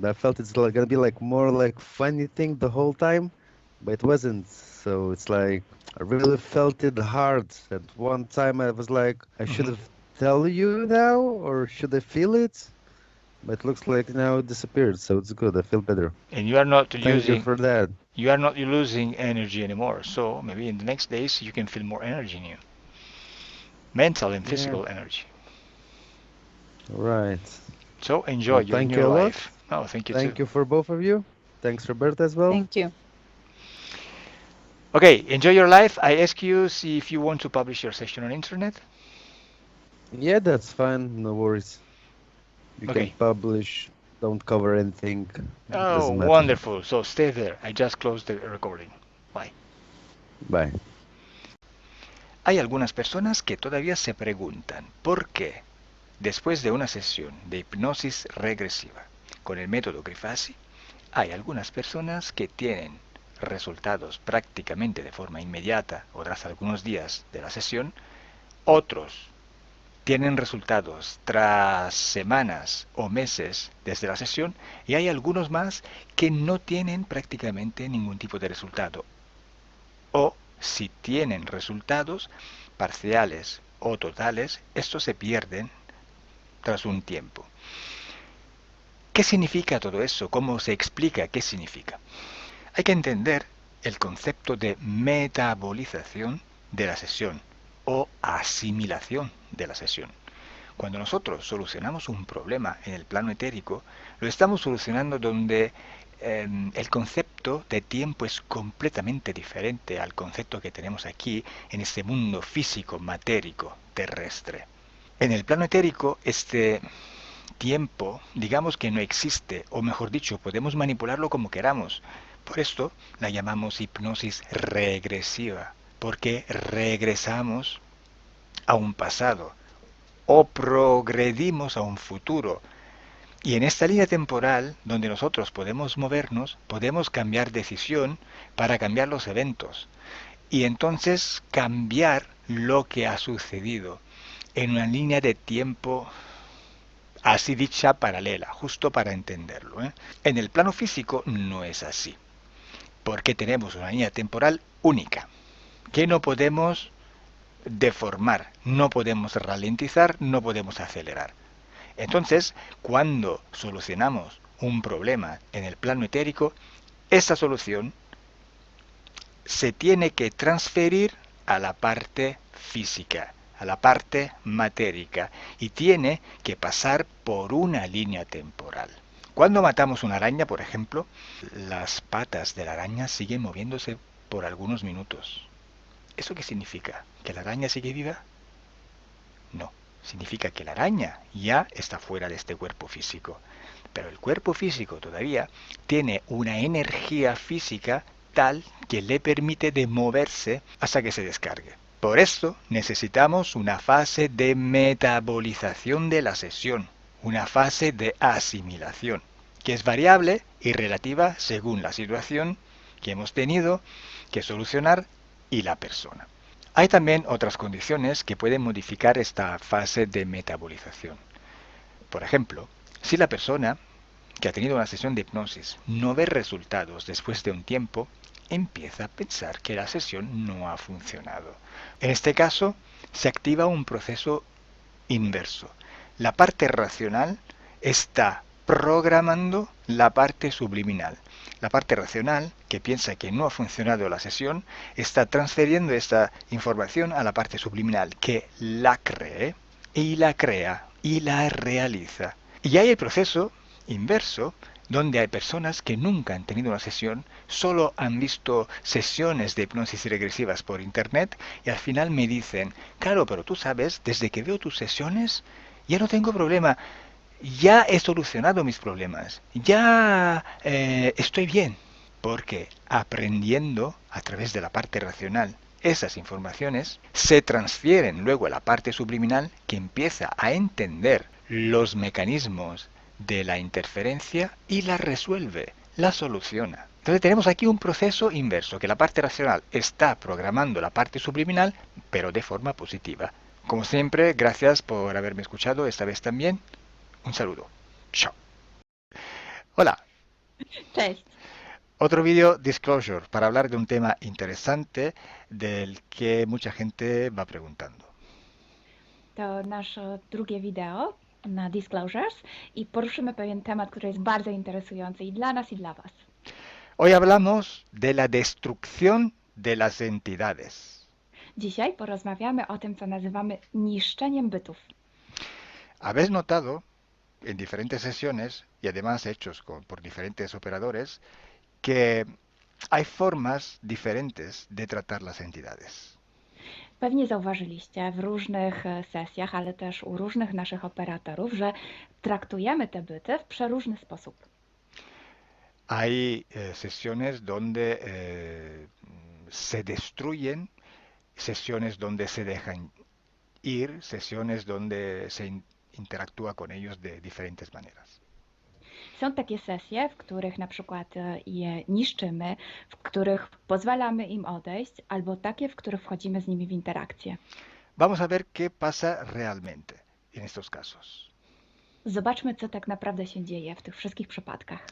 I felt it's gonna be like more like funny thing the whole time, but it wasn't. So it's like I really felt it hard. At one time, I was like, I should Mhm. have tell you now, or should I feel it? But it looks like now it disappeared, so it's good. I feel better. And you are not Thank you using for that. you are not losing energy anymore. So maybe in the next days you can feel more energy in you, mental and Yeah, physical energy. right. So enjoy Well, your thank new you a lot. life. Oh, thank you too. Thank you for both of you. Thanks, Roberta, as well. Thank you. Okay, enjoy your life. I ask you, see if you want to publish your session on internet. Yeah, that's fine. No worries. You can Okay. publish. Don't cover anything. Oh, Doesn't matter. wonderful. So stay there. I just closed the recording. Bye. Bye. Hay algunas personas que todavía se preguntan por qué, después de una sesión de hipnosis regresiva con el método Grifasi, hay algunas personas que tienen resultados prácticamente de forma inmediata o tras algunos días de la sesión, Otros tienen resultados tras semanas o meses desde la sesión y hay algunos más que no tienen prácticamente ningún tipo de resultado. O si tienen resultados parciales o totales, estos se pierden tras un tiempo. ¿Qué significa todo eso? ¿Cómo se explica qué significa? Hay que entender el concepto de metabolización de la sesión o asimilación de la sesión. Cuando nosotros solucionamos un problema en el plano etérico, lo estamos solucionando donde el concepto de tiempo es completamente diferente al concepto que tenemos aquí en este mundo físico, matérico, terrestre. En el plano etérico, este tiempo, digamos que no existe, o mejor dicho, podemos manipularlo como queramos. Por esto la llamamos hipnosis regresiva, porque regresamos a un pasado o progredimos a un futuro. Y en esta línea temporal, donde nosotros podemos movernos, podemos cambiar decisión para cambiar los eventos. Y entonces cambiar lo que ha sucedido en una línea de tiempo así dicha paralela, justo para entenderlo, ¿eh? En el plano físico no es así, porque tenemos una línea temporal única, que no podemos deformar, no podemos ralentizar, no podemos acelerar. Entonces, cuando solucionamos un problema en el plano etérico, esa solución se tiene que transferir a la parte física, a la parte matérica, y tiene que pasar por una línea temporal. Cuando matamos una araña, por ejemplo, las patas de la araña siguen moviéndose por algunos minutos. ¿Eso qué significa? ¿Que la araña sigue viva? No, significa que la araña ya está fuera de este cuerpo físico. Pero el cuerpo físico todavía tiene una energía física tal que le permite de moverse hasta que se descargue. Por esto necesitamos una fase de metabolización de la sesión, una fase de asimilación, que es variable y relativa según la situación que hemos tenido que solucionar y la persona. Hay también otras condiciones que pueden modificar esta fase de metabolización. Por ejemplo, si la persona que ha tenido una sesión de hipnosis no ve resultados después de un tiempo, empieza a pensar que la sesión no ha funcionado. En este caso, se activa un proceso inverso. La parte racional está programando la parte subliminal. La parte racional, que piensa que no ha funcionado la sesión, está transfiriendo esta información a la parte subliminal, que la cree y la crea y la realiza. Y hay el proceso inverso, donde hay personas que nunca han tenido una sesión, solo han visto sesiones de hipnosis regresivas por internet y al final me dicen, claro, pero tú sabes, desde que veo tus sesiones ya no tengo problema, ya he solucionado mis problemas, ya estoy bien, porque aprendiendo a través de la parte racional esas informaciones se transfieren luego a la parte subliminal que empieza a entender los mecanismos de la interferencia y la resuelve, la soluciona. Entonces tenemos aquí un proceso inverso, que la parte racional está programando la parte subliminal, pero de forma positiva. Como siempre, gracias por haberme escuchado esta vez también. Un saludo. Chao. Hola. Cześć. Otro vídeo disclosure para hablar de un tema interesante del que mucha gente va preguntando. To nasze drugie wideo na Disclosures i poruszymy pewien temat, który jest bardzo interesujący i dla nas, i dla Was. Hoy hablamos de la destrucción de las entidades. Dzisiaj porozmawiamy o tym, co nazywamy niszczeniem bytów. Habéis notado en diferentes sesiones y además hechos por diferentes operadores que hay formas diferentes de tratar las entidades. Pewnie zauważyliście w różnych sesjach, ale też u różnych naszych operatorów, że traktujemy te byty w przeróżny sposób. Hay sesiones donde se destruyen, sesiones donde se dejan ir, sesiones donde se interactúa con ellos de diferentes maneras. Są takie sesje, w których na przykład je niszczymy, w których pozwalamy im odejść, albo takie, w których wchodzimy z nimi w interakcję. Vamos a ver qué pasa realmente en estos casos. Zobaczmy, co tak naprawdę się dzieje w tych wszystkich przypadkach.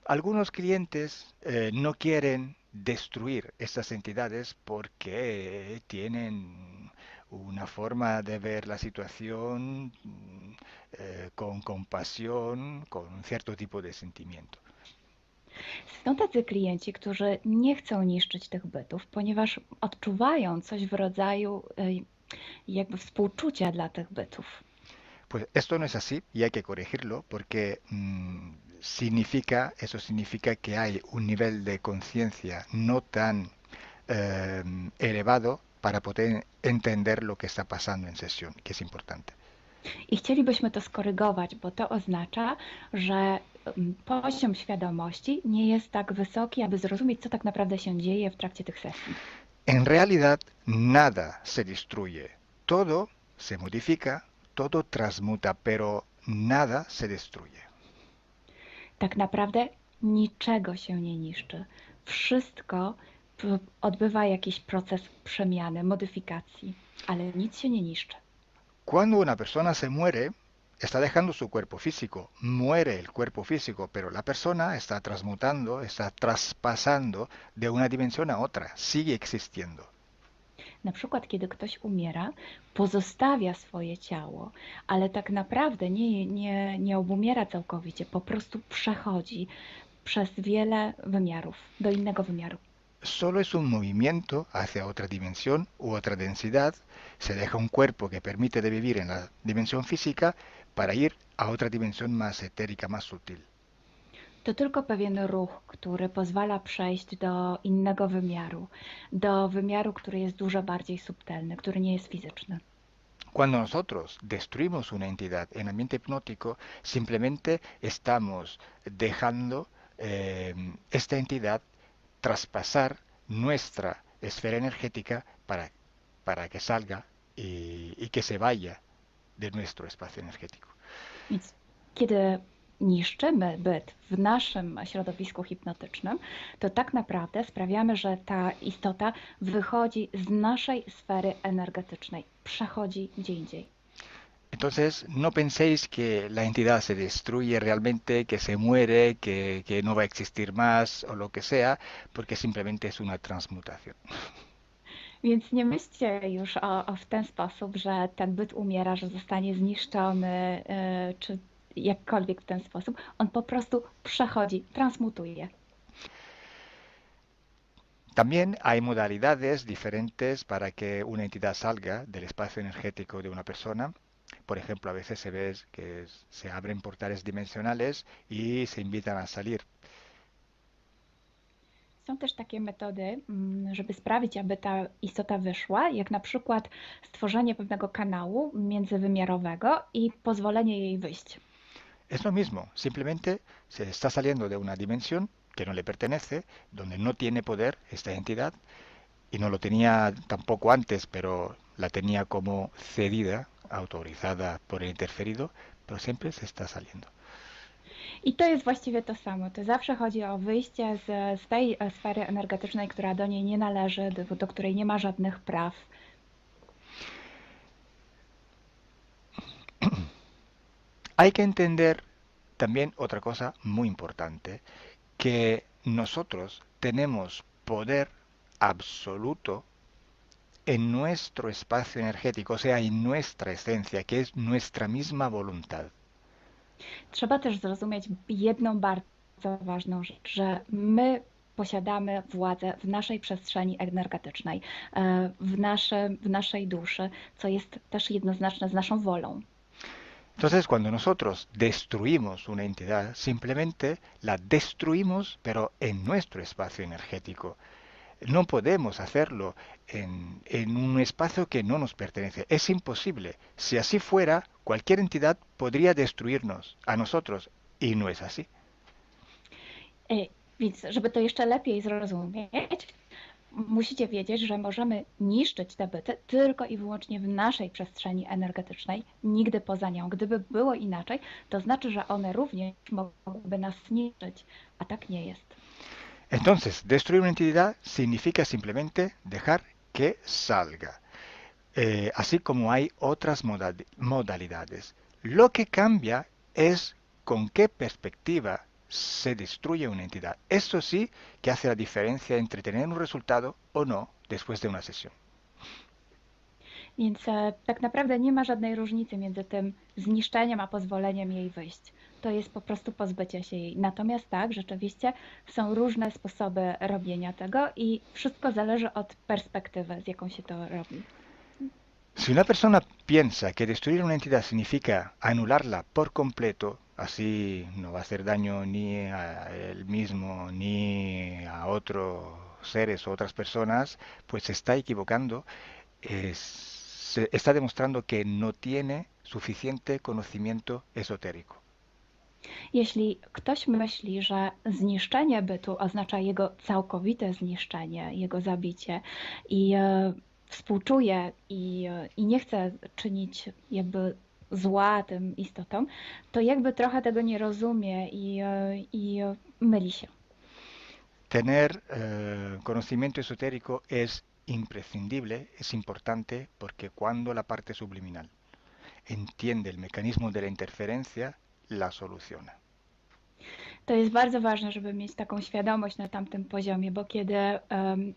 Algunos clientes no quieren destruir estas entidades porque tienen una forma de ver la situación con compasión, con un cierto tipo de sentimiento. Są tacy klienci, którzy nie chcą niszczyć tych bytów, ponieważ odczuwają coś w rodzaju jakby współczucia dla tych bytów. Pues esto no es así y hay que corregirlo porque eso significa que hay un nivel de conciencia no tan elevado para poder entender lo que está pasando en sesión, que es importante. I chcielibyśmy to skorygować, bo to oznacza, że poziom świadomości nie jest tak wysoki, aby zrozumieć, co tak naprawdę się dzieje w trakcie tych sesji. En realidad, nada se destruye. Todo se modifica, todo transmuta, pero nada se destruye. Tak naprawdę niczego się nie niszczy. Wszystko odbywa jakiś proces przemiany, modyfikacji, ale nic się nie niszczy. Cuando una persona se muere, está dejando su cuerpo físico, muere el cuerpo físico, pero la persona está transmutando, está traspasando de una dimensión a otra, sigue existiendo. Na przykład, kiedy ktoś umiera, pozostawia swoje ciało, ale tak naprawdę nie obumiera całkowicie, po prostu przechodzi przez wiele wymiarów, do innego wymiaru. Solo es un movimiento hacia otra dimensión u otra densidad, se deja un cuerpo que permite de vivir en la dimensión física para ir a otra dimensión más etérica, más sutil. To tylko pewien ruch, który pozwala przejść do innego wymiaru, do wymiaru, który jest dużo bardziej subtelny, który nie jest fizyczny. Cuando nosotros destruimos una entidad en ambiente hipnótico, simplemente estamos dejando esta entidad traspasar nuestra esfera energética para que salga y que se vaya de nuestro espacio energético. Więc kiedy niszczymy byt w naszym środowisku hipnotycznym, to tak naprawdę sprawiamy, że ta istota wychodzi z naszej sfery energetycznej, przechodzi gdzie indziej. Entonces, no penséis que la entidad se destruye realmente, que se muere, que no va a existir más o lo que sea, porque simplemente es una transmutación. Więc nie myślcie już w ten sposób, że ten byt umiera, że zostanie zniszczony, czy jakkolwiek w ten sposób. On po prostu przechodzi, transmutuje. También hay modalidades diferentes para que una entidad salga del espacio energético de una persona. Por ejemplo, a veces se ve que se abren portales dimensionales y se invitan a salir. Są też takie metody, żeby sprawić, aby ta istota wyszła, jak na przykład stworzenie pewnego kanału międzywymiarowego i pozwolenie jej wyjść. Es lo mismo, simplemente se está saliendo de una dimensión que no le pertenece, donde no tiene poder esta entidad, y no lo tenía tampoco antes, pero la tenía como cedida, autorizada por el interferido, pero siempre se está saliendo. I to jest właściwie to samo. To zawsze chodzi o wyjście z tej sfery energetycznej, która do niej nie należy, do której nie ma żadnych praw. Hay que entender también otra cosa muy importante, que nosotros tenemos poder absoluto en nuestro espacio energético, o sea, en nuestra esencia, que es nuestra misma voluntad. Trzeba też zrozumieć jedną bardzo ważną rzecz, że my posiadamy władzę w naszej przestrzeni energetycznej, w naszej duszy, co jest też jednoznaczne z naszą wolą. Entonces, cuando nosotros destruimos una entidad, simplemente la destruimos, pero en nuestro espacio energético. No podemos hacerlo en un espacio que no nos pertenece. Es imposible. Si así fuera, cualquier entidad podría destruirnos a nosotros y no es así. Więc, żeby to jeszcze lepiej zrozumieć, musicie wiedzieć, że możemy niszczyć te byty tylko i wyłącznie w naszej przestrzeni energetycznej, nigdy poza nią. Gdyby było inaczej, to znaczy, że one również mogłyby nas niszczyć, a tak nie jest. Entonces, destruir una entidad significa simplemente dejar que salga. así como hay otras modalidades. Lo que cambia es con qué perspectiva se destruye una entidad. Esto sí que hace la diferencia entre tener un resultado o no después de una sesión. Więc tak naprawdę nie ma żadnej różnicy między tym zniszczeniem a pozwoleniem jej wyjść. To jest po prostu pozbycie się jej. Natomiast tak, rzeczywiście są różne sposoby robienia tego i wszystko zależy od perspektywy, z jaką się to robi. Si una persona piensa que destruir una entidad significa anularla por completo, así no va a hacer daño ni a él mismo ni a otros seres o otras personas, pues se está equivocando, se está demostrando que no tiene suficiente conocimiento esotérico. Jeśli ktoś myśli, że zniszczenie bytu oznacza jego całkowite zniszczenie, jego zabicie i współczuje i nie chce czynić jakby zła tym istotom, to jakby trochę tego nie rozumie i myli się. Tener conocimiento esotérico es imprescindible, es importante, porque cuando la parte subliminal entiende el mecanismo de la interferencia, la soluciona. To jest bardzo ważne, żeby mieć taką świadomość na tamtym poziomie, bo kiedy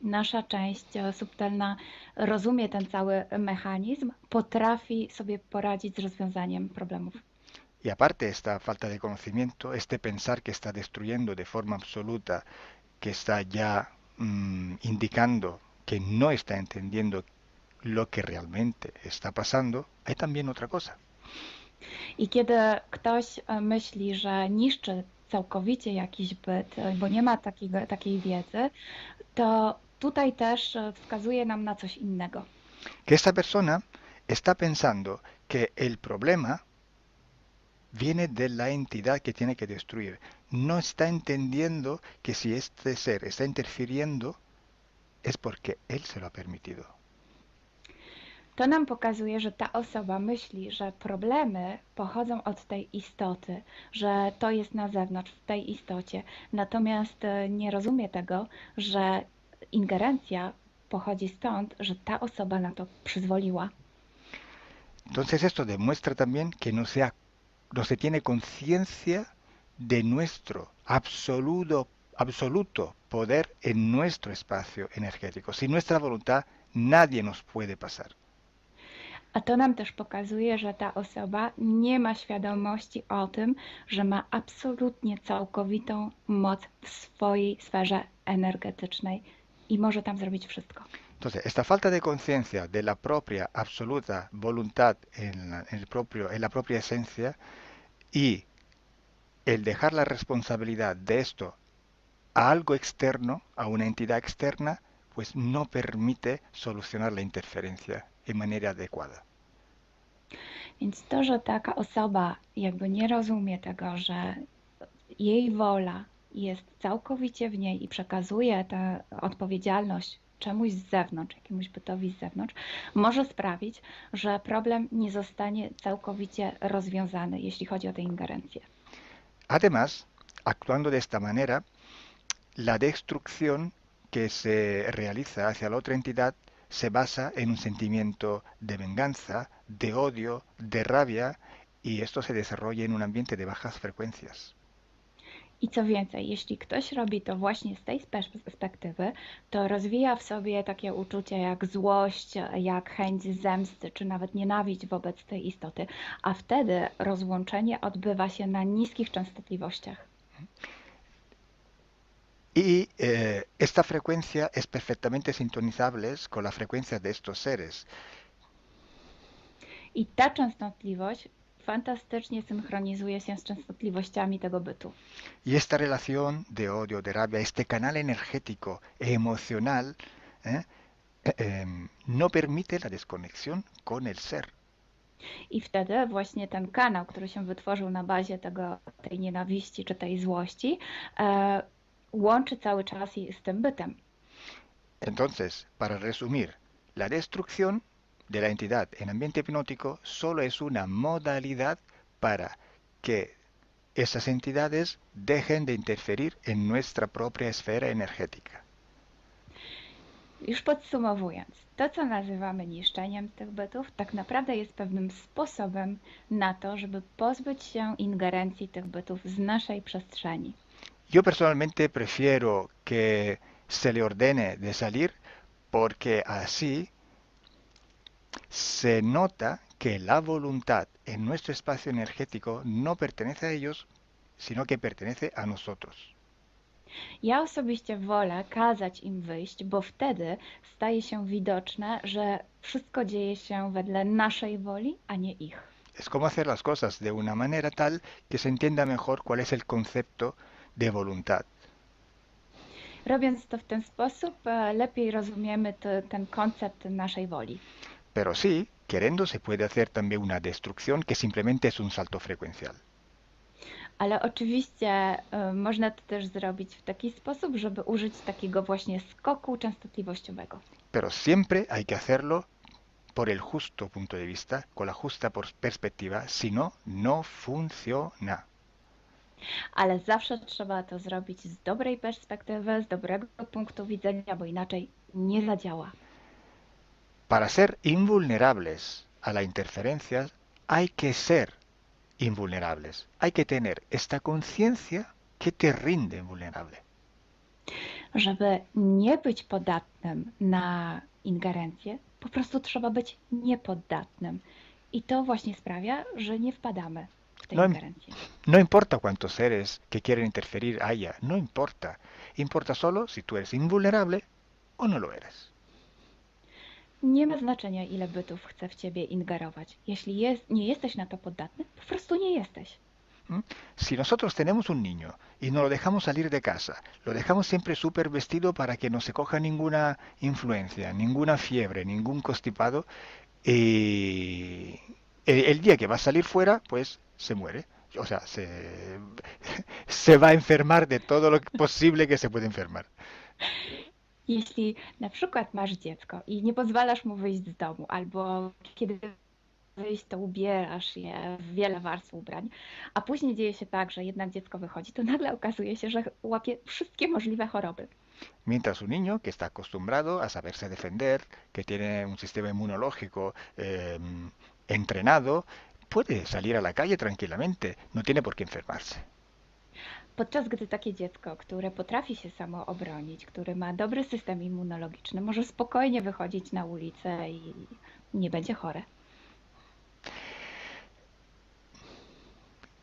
nasza część subtelna rozumie ten cały mechanizm, potrafi sobie poradzić z rozwiązaniem problemów. Y aparte esta falta de conocimiento, este pensar que está destruyendo de forma absoluta, que está ya indicando que no está entendiendo lo que realmente está pasando, hay también otra cosa. I kiedy ktoś myśli, że niszczy całkowicie jakiś byt, bo nie ma takiej wiedzy, to tutaj też wskazuje nam na coś innego. Que esta persona está pensando que el problema viene de la entidad que tiene que destruir. No está entendiendo que si este ser está interfiriendo es porque él se lo ha permitido. To nam pokazuje, że ta osoba myśli, że problemy pochodzą od tej istoty, że to jest na zewnątrz, w tej istocie. Natomiast nie rozumie tego, że ingerencja pochodzi stąd, że ta osoba na to przyzwoliła. Entonces esto demuestra también que no se tiene conciencia de nuestro absoluto poder en nuestro espacio energético. Sin nuestra voluntad nadie nos puede pasar. A to nam też pokazuje, że ta osoba nie ma świadomości o tym, że ma absolutnie całkowitą moc w swojej sferze energetycznej i może tam zrobić wszystko. Entonces, esta falta de conciencia de la propia absoluta voluntad en la propia esencia y el dejar la responsabilidad de esto a algo externo, a una entidad externa, pues no permite solucionar la interferencia de manera adecuada. Więc to, że taka osoba jakby nie rozumie tego, że jej wola jest całkowicie w niej i przekazuje tę odpowiedzialność czemuś z zewnątrz, jakiemuś bytowi z zewnątrz, może sprawić, że problem nie zostanie całkowicie rozwiązany, jeśli chodzi o tę ingerencję. Además, actuando de esta manera, la destrucción que se realiza hacia la otra entidad se basa en un sentimiento de venganza, de odio, de rabia, y esto se desarrolla en un ambiente de bajas frecuencias. I co więcej, jeśli ktoś robi to właśnie z tej perspektywy, to rozwija w sobie takie uczucia jak złość, jak chęć zemsty, czy nawet nienawiść wobec tej istoty, a wtedy rozłączenie odbywa się na niskich częstotliwościach. Y esta frecuencia es perfectamente sintonizable con la frecuencia de estos seres. I ta częstotliwość fantastycznie synchronizuje się z częstotliwościami tego bytu. Y esta relación de odio, de rabia, este canal energético emocional no permite la desconexión con el ser. I wtedy właśnie ten kanał, który się wytworzył na bazie tej nienawiści czy tej złości, łączy cały czas z tym bytem. Entonces, para resumir, la destrucción de la entidad en ambiente hipnótico solo es una modalidad para que esas entidades dejen de interferir en nuestra propia esfera energética. Już podsumowując, to co nazywamy niszczeniem tych bytów, tak naprawdę jest pewnym sposobem na to, żeby pozbyć się ingerencji tych bytów z naszej przestrzeni. Yo personalmente prefiero que se le ordene de salir porque así se nota que la voluntad en nuestro espacio energético no pertenece a ellos, sino que pertenece a nosotros. Ja osobiście wolę kazać im wyjść, bo wtedy staje się widoczne, że wszystko dzieje się wedle naszej woli, a nie ich. Es como hacer las cosas de una manera tal que se entienda mejor cuál es el concepto de voluntad. Robiąc to w ten sposób, lepiej rozumiemy ten koncept naszej woli. Pero sí, queriendo se puede hacer también una destrucción que simplemente es un salto frecuencial. Ale oczywiście można to też zrobić w taki sposób, żeby użyć takiego właśnie skoku częstotliwościowego. Pero siempre hay que hacerlo por el justo punto de vista, con la justa perspectiva, si no, no funciona. Ale zawsze trzeba to zrobić z dobrej perspektywy, z dobrego punktu widzenia, bo inaczej nie zadziała. Para ser invulnerables a la interferencia hay que ser invulnerables. Hay que tener esta conciencia que te rinde vulnerable. Żeby nie być podatnym na ingerencję, po prostu trzeba być niepoddatnym. I to właśnie sprawia, że nie wpadamy w tę ingerencję. No importa cuántos seres que quieren interferir haya, no importa. Importa solo si tú eres invulnerable o no lo eres. Nie ma znaczenia, ile bytów chce w ciebie ingerować. Jeśli nie jesteś na to podatny, po prostu nie jesteś. Si nosotros tenemos un niño y no lo dejamos salir de casa, lo dejamos siempre súper vestido para que no se coja ninguna influencia, ninguna fiebre, ningún constipado, el día que va a salir fuera, pues se muere. O sea, se va a enfermar de todo lo posible que se puede enfermar. Jeśli na przykład masz dziecko i nie pozwalasz mu wyjść z domu, albo kiedy wyjść, to ubierasz je w wiele warstw ubrań, a później dzieje się tak, że jednak dziecko wychodzi, to nagle okazuje się, że łapie wszystkie możliwe choroby. Mientras un niño que está acostumbrado a saberse defender, que tiene un sistema inmunológico entrenado, puede salir a la calle tranquilamente, no tiene por qué enfermarse. Podczas gdy takie dziecko, które potrafi się samo obronić, które ma dobry system immunologiczny, może spokojnie wychodzić na ulicę i nie będzie chore.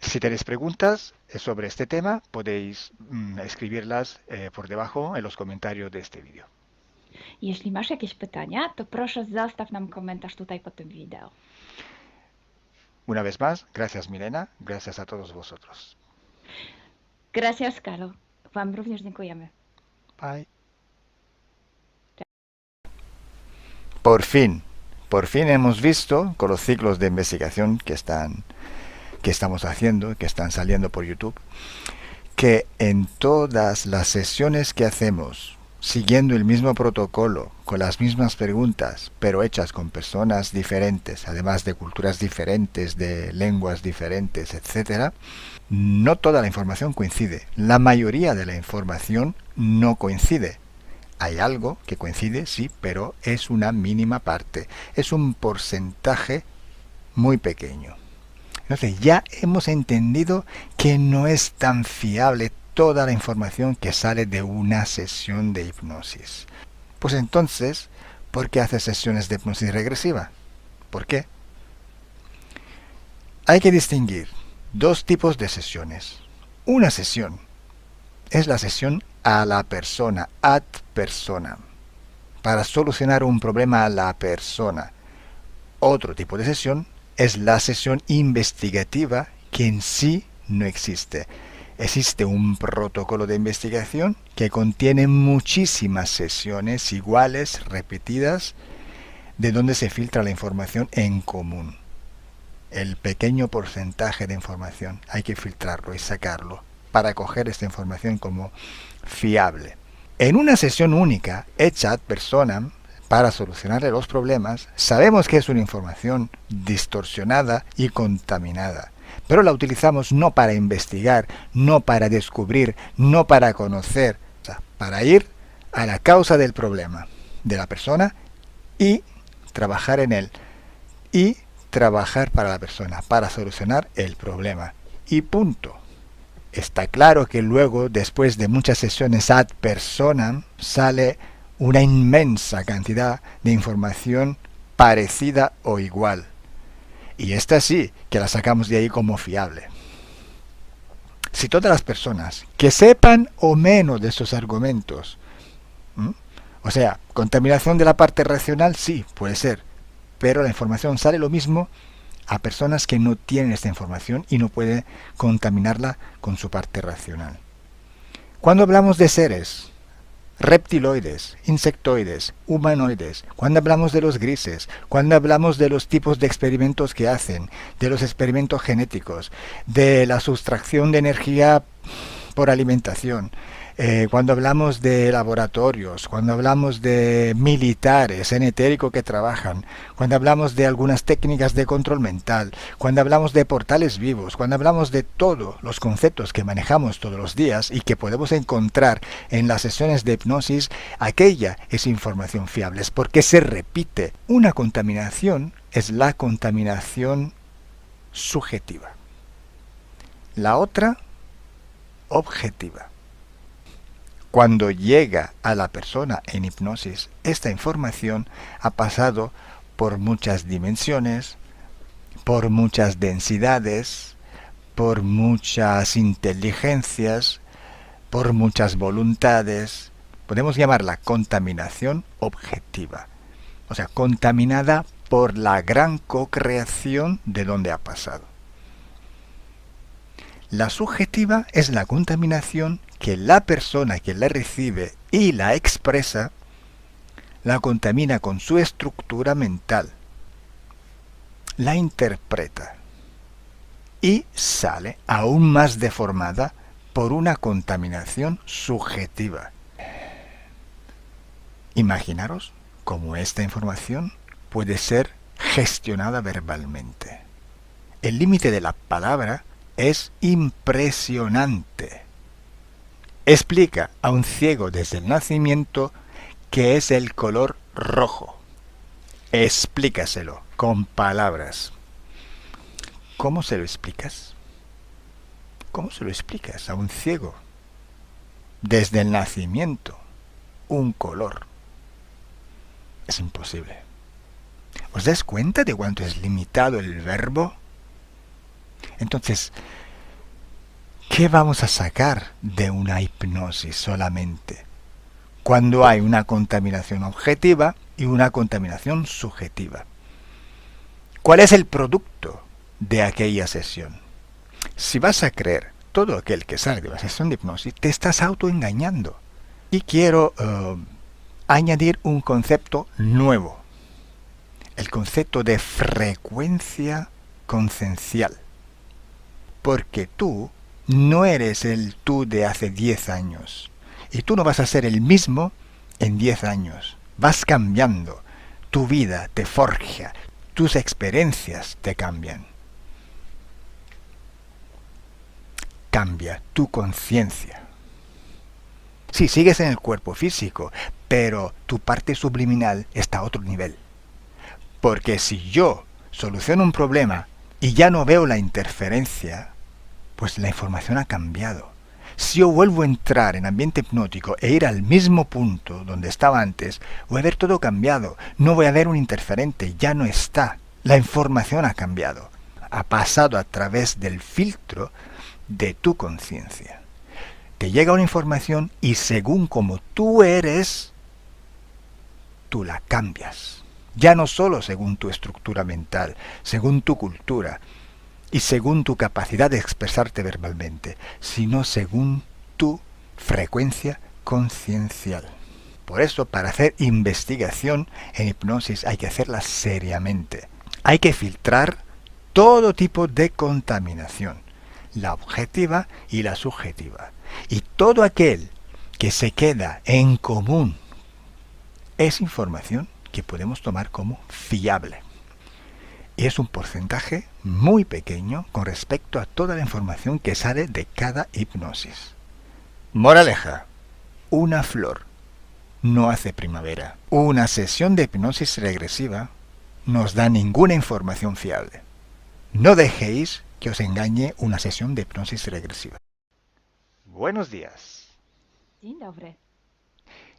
Si tenéis preguntas sobre este tema, podéis escribirlas por debajo en los comentarios de este vídeo. Jeśli masz jakieś pytania, to proszę zostaw nam komentarz tutaj pod tym wideo. Una vez más, gracias Milena, gracias a todos vosotros. Gracias, Calo. Wam również dziękujemy. Bye. Por fin hemos visto con los ciclos de investigación que estamos haciendo, que están saliendo por YouTube, que en todas las sesiones que hacemos, siguiendo el mismo protocolo, con las mismas preguntas, pero hechas con personas diferentes, además de culturas diferentes, de lenguas diferentes, etc., no toda la información coincide. La mayoría de la información no coincide. Hay algo que coincide, sí, pero es una mínima parte. Es un porcentaje muy pequeño. Entonces ya hemos entendido que no es tan fiable toda la información que sale de una sesión de hipnosis. Pues entonces, ¿por qué haces sesiones de hipnosis regresiva? ¿Por qué? Hay que distinguir dos tipos de sesiones. Una sesión es la sesión a la persona, ad personam, para solucionar un problema a la persona. Otro tipo de sesión es la sesión investigativa, que en sí no existe. Existe un protocolo de investigación que contiene muchísimas sesiones iguales, repetidas, de donde se filtra la información en común. El pequeño porcentaje de información hay que filtrarlo y sacarlo para coger esta información como fiable. En una sesión única, hecha ad personam, para solucionarle los problemas, sabemos que es una información distorsionada y contaminada, pero la utilizamos no para investigar, no para descubrir, no para conocer, para ir a la causa del problema. de la persona y trabajar en él. Y trabajar para la persona, para solucionar el problema. Y punto. Está claro que luego, después de muchas sesiones ad personam, sale una inmensa cantidad de información parecida o igual. Y esta sí, que la sacamos de ahí como fiable. Si todas las personas que sepan o menos de estos argumentos, o sea, contaminación de la parte racional, sí, puede ser, pero la información sale lo mismo a personas que no tienen esta información y no pueden contaminarla con su parte racional. Cuando hablamos de seres reptiloides, insectoides, humanoides, cuando hablamos de los grises, cuando hablamos de los tipos de experimentos que hacen, de los experimentos genéticos, de la sustracción de energía por alimentación, cuando hablamos de laboratorios, cuando hablamos de militares en etérico que trabajan, cuando hablamos de algunas técnicas de control mental, cuando hablamos de portales vivos, cuando hablamos de todos los conceptos que manejamos todos los días y que podemos encontrar en las sesiones de hipnosis, aquella es información fiable, es porque se repite. Una contaminación es la contaminación subjetiva. La otra, objetiva. Cuando llega a la persona en hipnosis, esta información ha pasado por muchas dimensiones, por muchas densidades, por muchas inteligencias, por muchas voluntades. Podemos llamarla contaminación objetiva. O sea, contaminada por la gran co-creación de donde ha pasado. La subjetiva es la contaminación que la persona que la recibe y la expresa la contamina con su estructura mental, la interpreta y sale aún más deformada por una contaminación subjetiva. Imaginaros cómo esta información puede ser gestionada verbalmente. El límite de la palabra es impresionante. Explica a un ciego desde el nacimiento qué es el color rojo. Explícaselo con palabras. ¿Cómo se lo explicas? ¿Cómo se lo explicas a un ciego? Desde el nacimiento, un color. Es imposible. ¿Os dais cuenta de cuánto es limitado el verbo? Entonces, ¿qué vamos a sacar de una hipnosis solamente? Cuando hay una contaminación objetiva y una contaminación subjetiva. ¿Cuál es el producto de aquella sesión? Si vas a creer todo aquel que sale de una sesión de hipnosis, te estás autoengañando. Y quiero añadir un concepto nuevo. El concepto de frecuencia conciencial. Porque tú no eres el tú de hace 10 años. Y tú no vas a ser el mismo en 10 años. Vas cambiando. Tu vida te forja. Tus experiencias te cambian. Cambia tu conciencia. Sí, sigues en el cuerpo físico, pero tu parte subliminal está a otro nivel. Porque si yo soluciono un problema y ya no veo la interferencia, pues la información ha cambiado. Si yo vuelvo a entrar en ambiente hipnótico e ir al mismo punto donde estaba antes, voy a ver todo cambiado. No voy a ver un interferente, ya no está. La información ha cambiado. Ha pasado a través del filtro de tu conciencia. Te llega una información y según como tú eres, tú la cambias. Ya no solo según tu estructura mental, según tu cultura y según tu capacidad de expresarte verbalmente, sino según tu frecuencia conciencial. Por eso, para hacer investigación en hipnosis hay que hacerla seriamente. Hay que filtrar todo tipo de contaminación, la objetiva y la subjetiva. Y todo aquel que se queda en común es información que podemos tomar como fiable. Y es un porcentaje muy pequeño con respecto a toda la información que sale de cada hipnosis. Moraleja, una flor no hace primavera. Una sesión de hipnosis regresiva no os da ninguna información fiable. No dejéis que os engañe una sesión de hipnosis regresiva. Buenos días. Dzień dobry.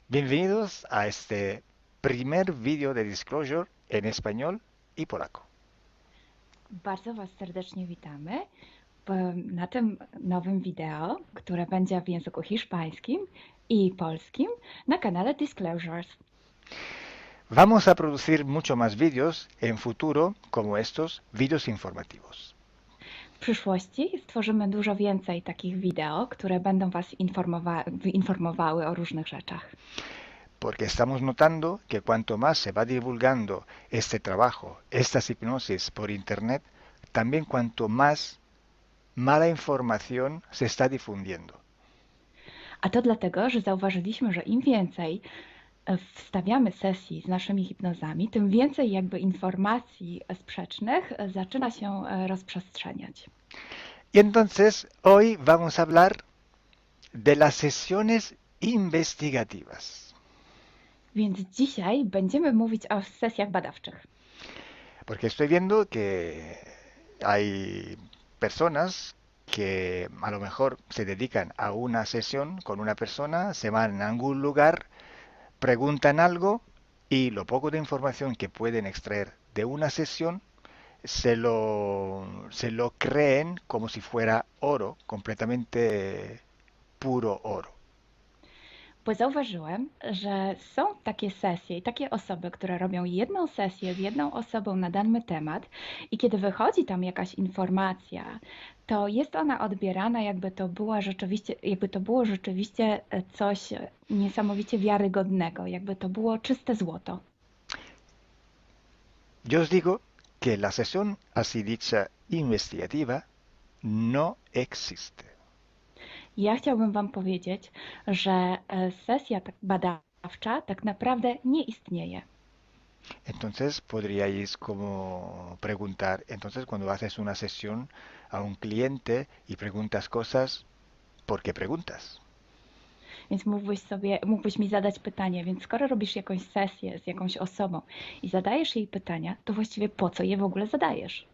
Bienvenidos a este primer vídeo de Disclosure en español y polaco. Bardzo Was serdecznie witamy na tym nowym wideo, które będzie w języku hiszpańskim i polskim na kanale Disclosures. Vamos a producir mucho más vídeos en futuro como estos vídeos informativos. W przyszłości stworzymy dużo więcej takich wideo, które będą Was informowały o różnych rzeczach. Porque estamos notando que cuanto más se va divulgando este trabajo, estas hipnosis por internet, también cuanto más mala información se está difundiendo. A to dlatego, że zauważyliśmy, że im więcej wstawiamy sesji z naszymi hipnozami, tym więcej jakby informacji sprzecznych zaczyna się rozprzestrzeniać. Y entonces hoy vamos a hablar de las sesiones investigativas. Więc dzisiaj będziemy mówić o sesjach badawczych. Porque estoy viendo que hay personas que a lo mejor se dedican a una sesión con una persona, se van a algún lugar, preguntan algo y lo poco de información que pueden extraer de una sesión se lo creen como si fuera oro, completamente puro oro. Bo zauważyłem, że są takie sesje i takie osoby, które robią jedną sesję z jedną osobą na dany temat i kiedy wychodzi tam jakaś informacja, to jest ona odbierana jakby to było rzeczywiście coś niesamowicie wiarygodnego, jakby to było czyste złoto. Yo os digo que la sesión así dicha investigativa no existe. Ja chciałbym Wam powiedzieć, że sesja badawcza tak naprawdę nie istnieje. Entonces podríais como preguntar, entonces cuando haces una sesión a un cliente y preguntas cosas, ¿por qué preguntas? Więc mógłbyś mi zadać pytanie, więc skoro robisz jakąś sesję z jakąś osobą i zadajesz jej pytania, to właściwie po co je w ogóle zadajesz?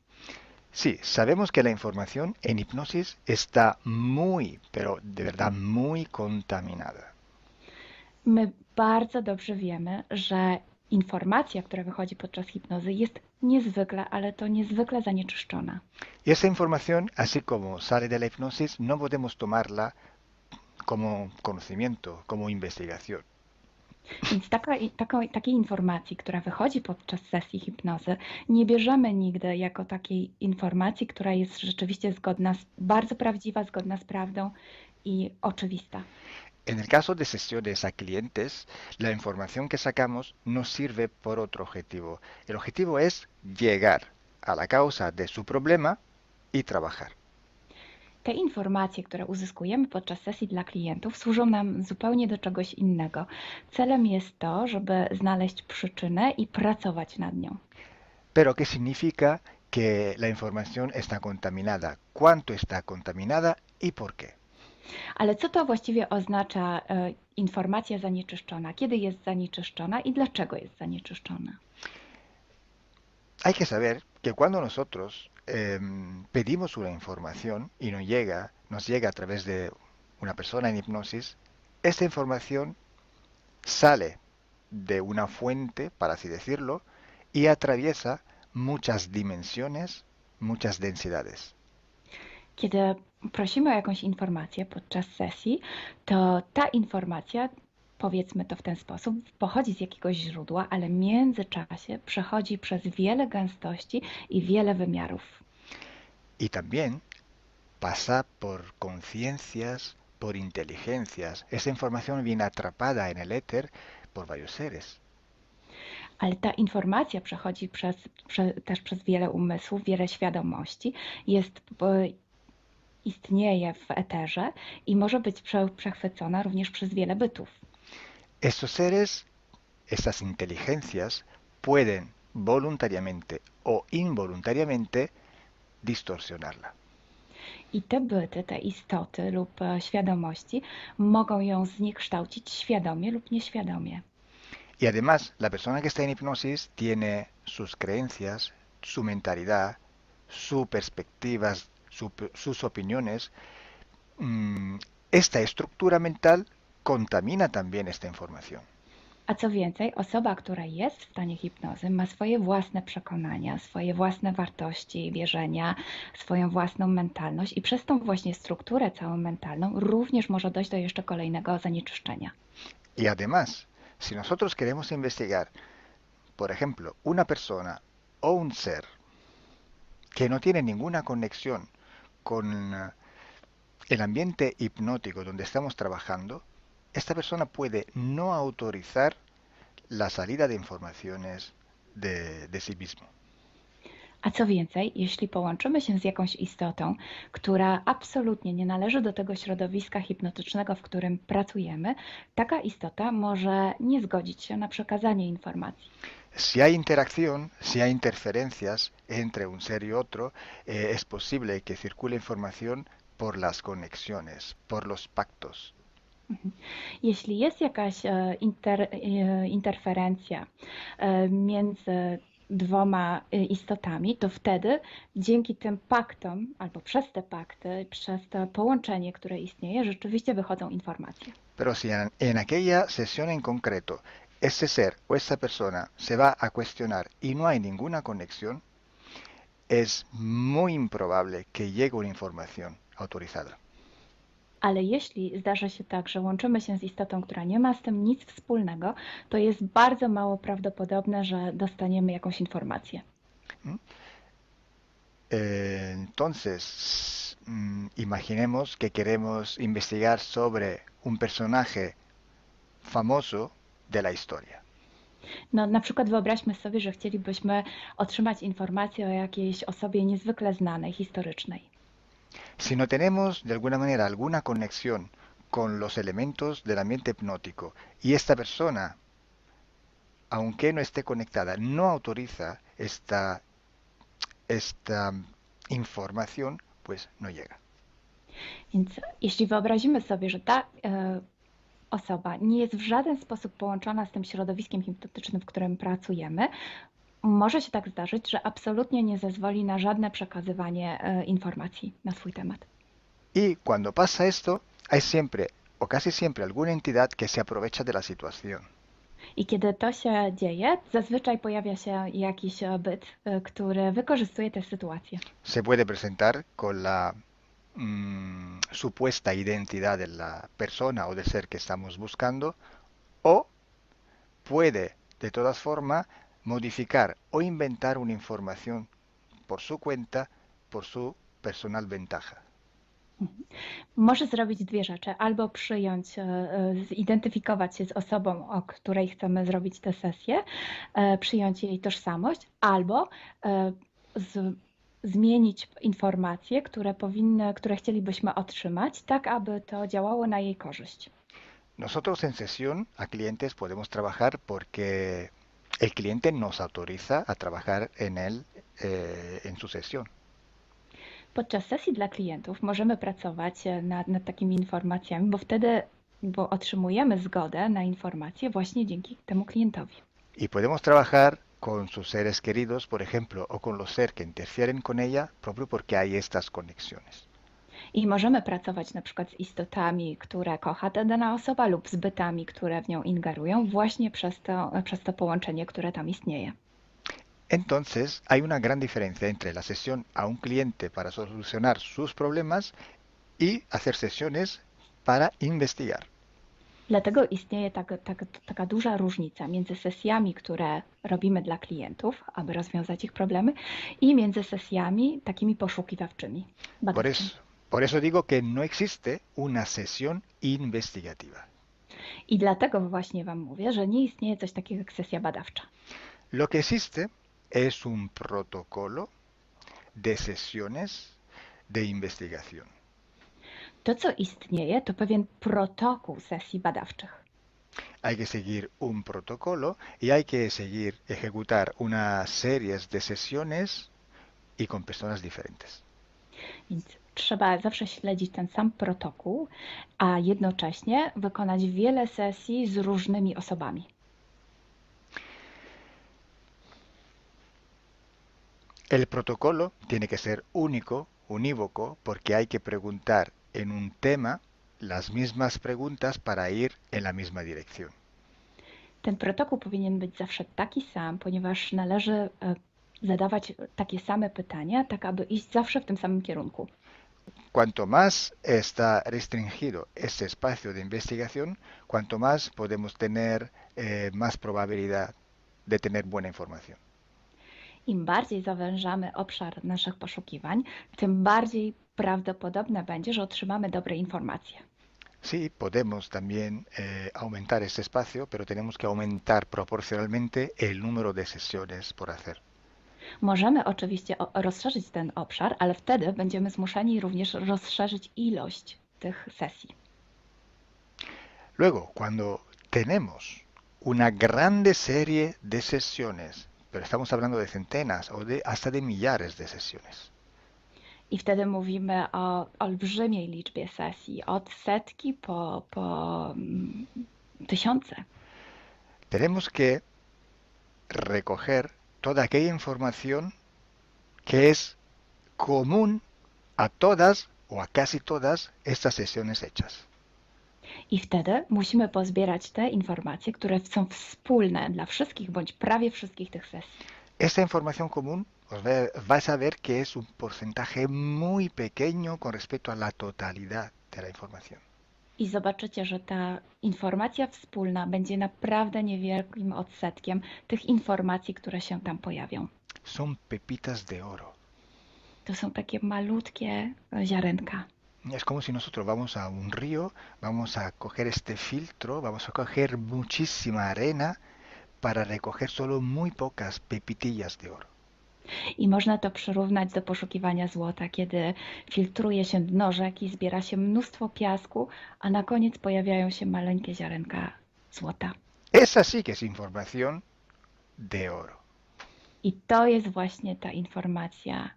Sí, sabemos que la información en hipnosis está muy, pero de verdad muy contaminada. My bardzo dobrze wiemy, że informacja, która wychodzi podczas hipnozy jest niezwykle, ale to niezwykle zanieczyszczona. Y esa información, así como sale de la hipnosis, no podemos tomarla como conocimiento, como investigación. Więc takiej informacji, która wychodzi podczas sesji hipnozy, nie bierzemy nigdy jako takiej informacji, która jest rzeczywiście bardzo prawdziwa, zgodna z prawdą i oczywista. En el caso de sesiones a clientes, la información que sacamos nos sirve por otro objetivo. El objetivo es llegar a la causa de su problema y trabajar. Te informacje, które uzyskujemy podczas sesji dla klientów, służą nam zupełnie do czegoś innego. Celem jest to, żeby znaleźć przyczynę i pracować nad nią. Pero ¿qué significa que la información está contaminada? ¿Cuánto está contaminada y por qué? Ale co to właściwie oznacza informacja zanieczyszczona? Kiedy jest zanieczyszczona i dlaczego jest zanieczyszczona? Hay que saber que cuando nosotros pedimos una información y nos llega a través de una persona en hipnosis, esta información sale de una fuente, para así decirlo, y atraviesa muchas dimensiones, muchas densidades. Kiedy prosimy o jakąś informację podczas sesji, to ta informacja, powiedzmy to w ten sposób, pochodzi z jakiegoś źródła, ale w międzyczasie przechodzi przez wiele gęstości i wiele wymiarów. Y también pasa por conciencias, por inteligencias. Esa información viene atrapada en el éter por varios seres. Ale ta informacja przechodzi też przez wiele umysłów, wiele świadomości, istnieje w eterze i może być przechwycona również przez wiele bytów. Estos seres, estas inteligencias, pueden voluntariamente o involuntariamente distorsionarla. I te byty, te istoty lub świadomości mogą ją zniekształcić świadomie lub nieświadomie. Y además, la persona que está en hipnosis tiene sus creencias, su mentalidad, sus perspectivas, sus opiniones. Esta estructura mental contamina también esta información. A co więcej, osoba, która jest w stanie hipnozy, ma swoje własne przekonania, swoje własne wartości, wierzenia, swoją własną mentalność i przez tą właśnie strukturę całą mentalną również może dojść do jeszcze kolejnego zanieczyszczenia. Y además, si nosotros queremos investigar, por ejemplo, una persona o un ser que no tiene ninguna conexión con el ambiente hipnótico donde estamos trabajando, esta persona puede no autorizar la salida de informaciones de sí mismo. A co więcej, jeśli połączymy się z jakąś istotą, która absolutnie nie należy do tego środowiska hipnotycznego, w którym pracujemy, taka istota może nie zgodzić się na przekazanie informacji. Si hay interacción, si hay interferencias entre un ser y otro, es posible que circule información por las conexiones, por los pactos. Jeśli jest jakaś interferencja między dwoma istotami, to wtedy dzięki tym paktom, albo przez te pakty, przez to połączenie, które istnieje, rzeczywiście wychodzą informacje. Pero si en aquella sesión en concreto ese ser o esa persona se va a cuestionar y no hay ninguna conexión, es muy improbable que llegue una información autorizada. Ale jeśli zdarza się tak, że łączymy się z istotą, która nie ma z tym nic wspólnego, to jest bardzo mało prawdopodobne, że dostaniemy jakąś informację. Entonces, imaginemos que queremos investigar sobre un personaje famoso de la historia. No, na przykład wyobraźmy sobie, że chcielibyśmy otrzymać informację o jakiejś osobie niezwykle znanej, historycznej. Si no tenemos de alguna manera alguna conexión con los elementos del ambiente hipnótico y esta persona, aunque no esté conectada, no autoriza esta información, pues no llega. Więc jeśli wyobrazimy sobie, że ta osoba nie jest w żaden sposób połączona z tym środowiskiem hipnotycznym, w którym pracujemy, może się tak zdarzyć, że absolutnie nie zezwoli na żadne przekazywanie informacji na swój temat. Y cuando pasa esto, hay siempre o casi siempre alguna entidad que se aprovecha de la situación. I kiedy to się dzieje, zazwyczaj pojawia się jakiś byt, który wykorzystuje tę sytuację. Se puede presentar con la supuesta identidad de la persona o del ser que estamos buscando, o puede de todas formas modificar o inventar una información por su cuenta, por su personal ventaja. Może zrobić dwie rzeczy. Albo przyjąć, zidentyfikować się z osobą, o której chcemy zrobić tę sesję, przyjąć jej tożsamość, albo zmienić informacje, które chcielibyśmy otrzymać, tak aby to działało na jej korzyść. Nosotros en sesión a clientes podemos trabajar porque el cliente nos autoriza a trabajar en él en su sesión. Podczas sesji dla klientów możemy pracować nad takimi informacjami, bo otrzymujemy zgodę na informacje właśnie dzięki temu klientowi. Y podemos trabajar con sus seres queridos, por ejemplo, o con los seres que interfieren con ella, propio porque hay estas conexiones. I możemy pracować na przykład z istotami, które kocha ta dana osoba, lub z bytami, które w nią ingerują, właśnie przez to połączenie, które tam istnieje. Entonces, hay una gran diferencia entre la sesión a un cliente para solucionar sus problemas y hacer sesiones para investigar. Dlatego istnieje taka duża różnica między sesjami, które robimy dla klientów, aby rozwiązać ich problemy, i między sesjami takimi poszukiwawczymi, badawczymi. Por eso digo que no existe una sesión investigativa. I dlatego właśnie Wam mówię, że nie istnieje coś takiego jak sesja badawcza. Lo que existe es un protocolo de sesiones de investigación. To, co istnieje, to pewien protokół sesji badawczych. Hay que seguir un protocolo y hay que ejecutar una serie de sesiones y con personas diferentes. Więc trzeba zawsze śledzić ten sam protokół, a jednocześnie wykonać wiele sesji z różnymi osobami. El protocolo tiene que ser único, unívoco, porque hay que preguntar en un tema las mismas preguntas para ir en la misma dirección. Ten protokół powinien być zawsze taki sam, ponieważ należy zadawać takie same pytania, tak aby iść zawsze w tym samym kierunku. Cuanto más está restringido ese espacio de investigación, cuanto más podemos tener más probabilidad de tener buena información. Im bardziej zawężamy obszar naszych poszukiwań, tym bardziej prawdopodobne będzie, że otrzymamy dobre informacje. Sí, podemos también aumentar ese espacio, pero tenemos que aumentar proporcionalmente el número de sesiones por hacer. Możemy oczywiście rozszerzyć ten obszar, ale wtedy będziemy zmuszeni również rozszerzyć ilość tych sesji. Luego, cuando tenemos una grande serie de sesiones, pero estamos hablando de centenas o hasta de millares de sesiones. I wtedy mówimy o olbrzymiej liczbie sesji, od setki po tysiące. Tenemos que recoger toda aquella información que es común a todas o a casi todas estas sesiones hechas. I wtedy musimy pozbierać te informacje, które są wspólne dla wszystkich bądź prawie wszystkich tych sesji. Esta información común vais a ver que es un porcentaje muy pequeño con respecto a la totalidad de la información. I zobaczycie, że ta informacja wspólna będzie naprawdę niewielkim odsetkiem tych informacji, które się tam pojawią. Son pepitas de oro. To są takie malutkie ziarenka. Es como si nosotros vamos a un río, vamos a coger este filtro, vamos a coger muchísima arena para recoger solo muy pocas pepitillas de oro. I można to przyrównać do poszukiwania złota, kiedy filtruje się dno rzeki, zbiera się mnóstwo piasku, a na koniec pojawiają się maleńkie ziarenka złota. Esa sí que es información de oro. I to jest właśnie ta informacja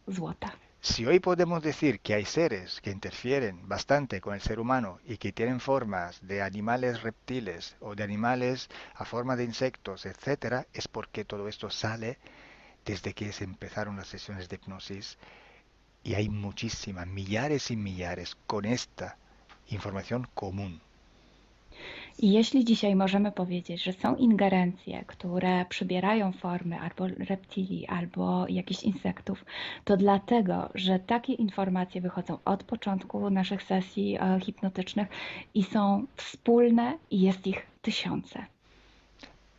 złota. Si hoy podemos decir que hay seres que interfieren bastante con el ser humano y que tienen formas de animales reptiles o de animales a forma de insectos, etcétera, es porque todo esto sale desde que se empezaron las sesiones de hipnosis y hay muchísimas, millares y millares con esta información común. I jeśli dzisiaj możemy powiedzieć, że są ingerencje, które przybierają formy albo reptilii, albo jakichś insektów, to dlatego, że takie informacje wychodzą od początku naszych sesji hipnotycznych i są wspólne i jest ich tysiące.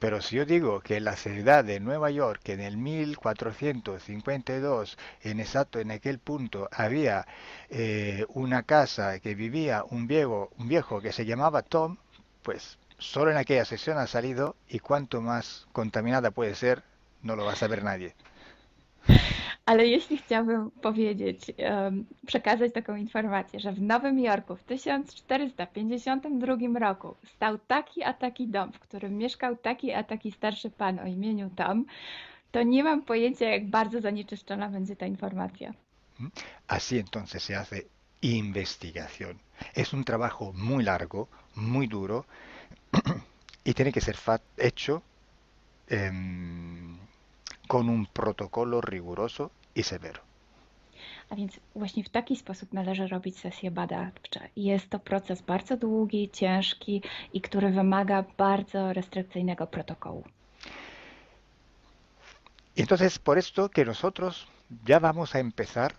Pero si yo digo que en la ciudad de Nueva York, en el 1452, en aquel punto, había una casa que vivía un viejo que se llamaba Tom, pues solo en aquella sesión ha salido, y cuanto más contaminada puede ser, no lo va a saber nadie. Ale jeśli chciałabym powiedzieć, przekazać taką informację, że w Nowym Jorku w 1452 roku stał taki a taki dom, w którym mieszkał taki a taki starszy pan o imieniu Tom, to nie mam pojęcia, jak bardzo zanieczyszczona będzie ta informacja. Así entonces se hace investigación. Es un trabajo muy largo, muy duro, y tiene que ser hecho con un protocolo riguroso y severo. A więc właśnie w taki sposób należy robić sesje badawcze. Jest to proces bardzo długi, ciężki i który wymaga bardzo restrykcyjnego protokołu. Y entonces por esto que nosotros ya vamos a empezar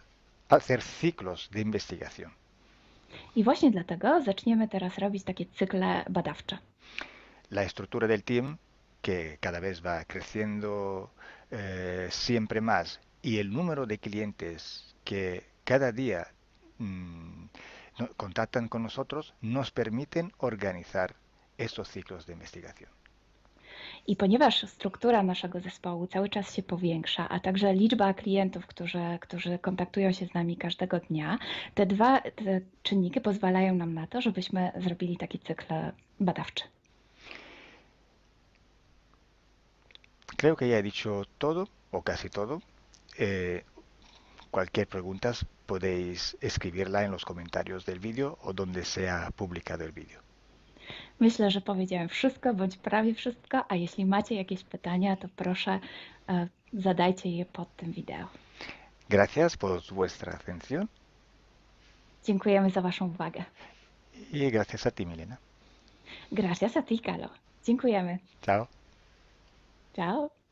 a hacer ciclos de investigación. I właśnie dlatego zaczniemy teraz robić takie cykle badawcze. La estructura del team, que cada vez va creciendo siempre más, y el número de clientes que cada día contactan con nosotros, nos permiten organizar estos ciclos de investigación. I ponieważ struktura naszego zespołu cały czas się powiększa, a także liczba klientów, którzy kontaktują się z nami każdego dnia, te czynniki pozwalają nam na to, żebyśmy zrobili taki cykl badawczy. Creo que ya he dicho todo, o casi todo. Cualquier pregunta podéis escribirla en los comentarios del vídeo o donde sea publicado el vídeo. Myślę, że powiedziałem wszystko, bądź prawie wszystko, a jeśli macie jakieś pytania, to proszę zadajcie je pod tym wideo. Gracias por vuestra atención Dziękujemy za Waszą uwagę. y gracias a ti, Milena. Gracias a ti, Calo. Dziękujemy. Chao. Ciao.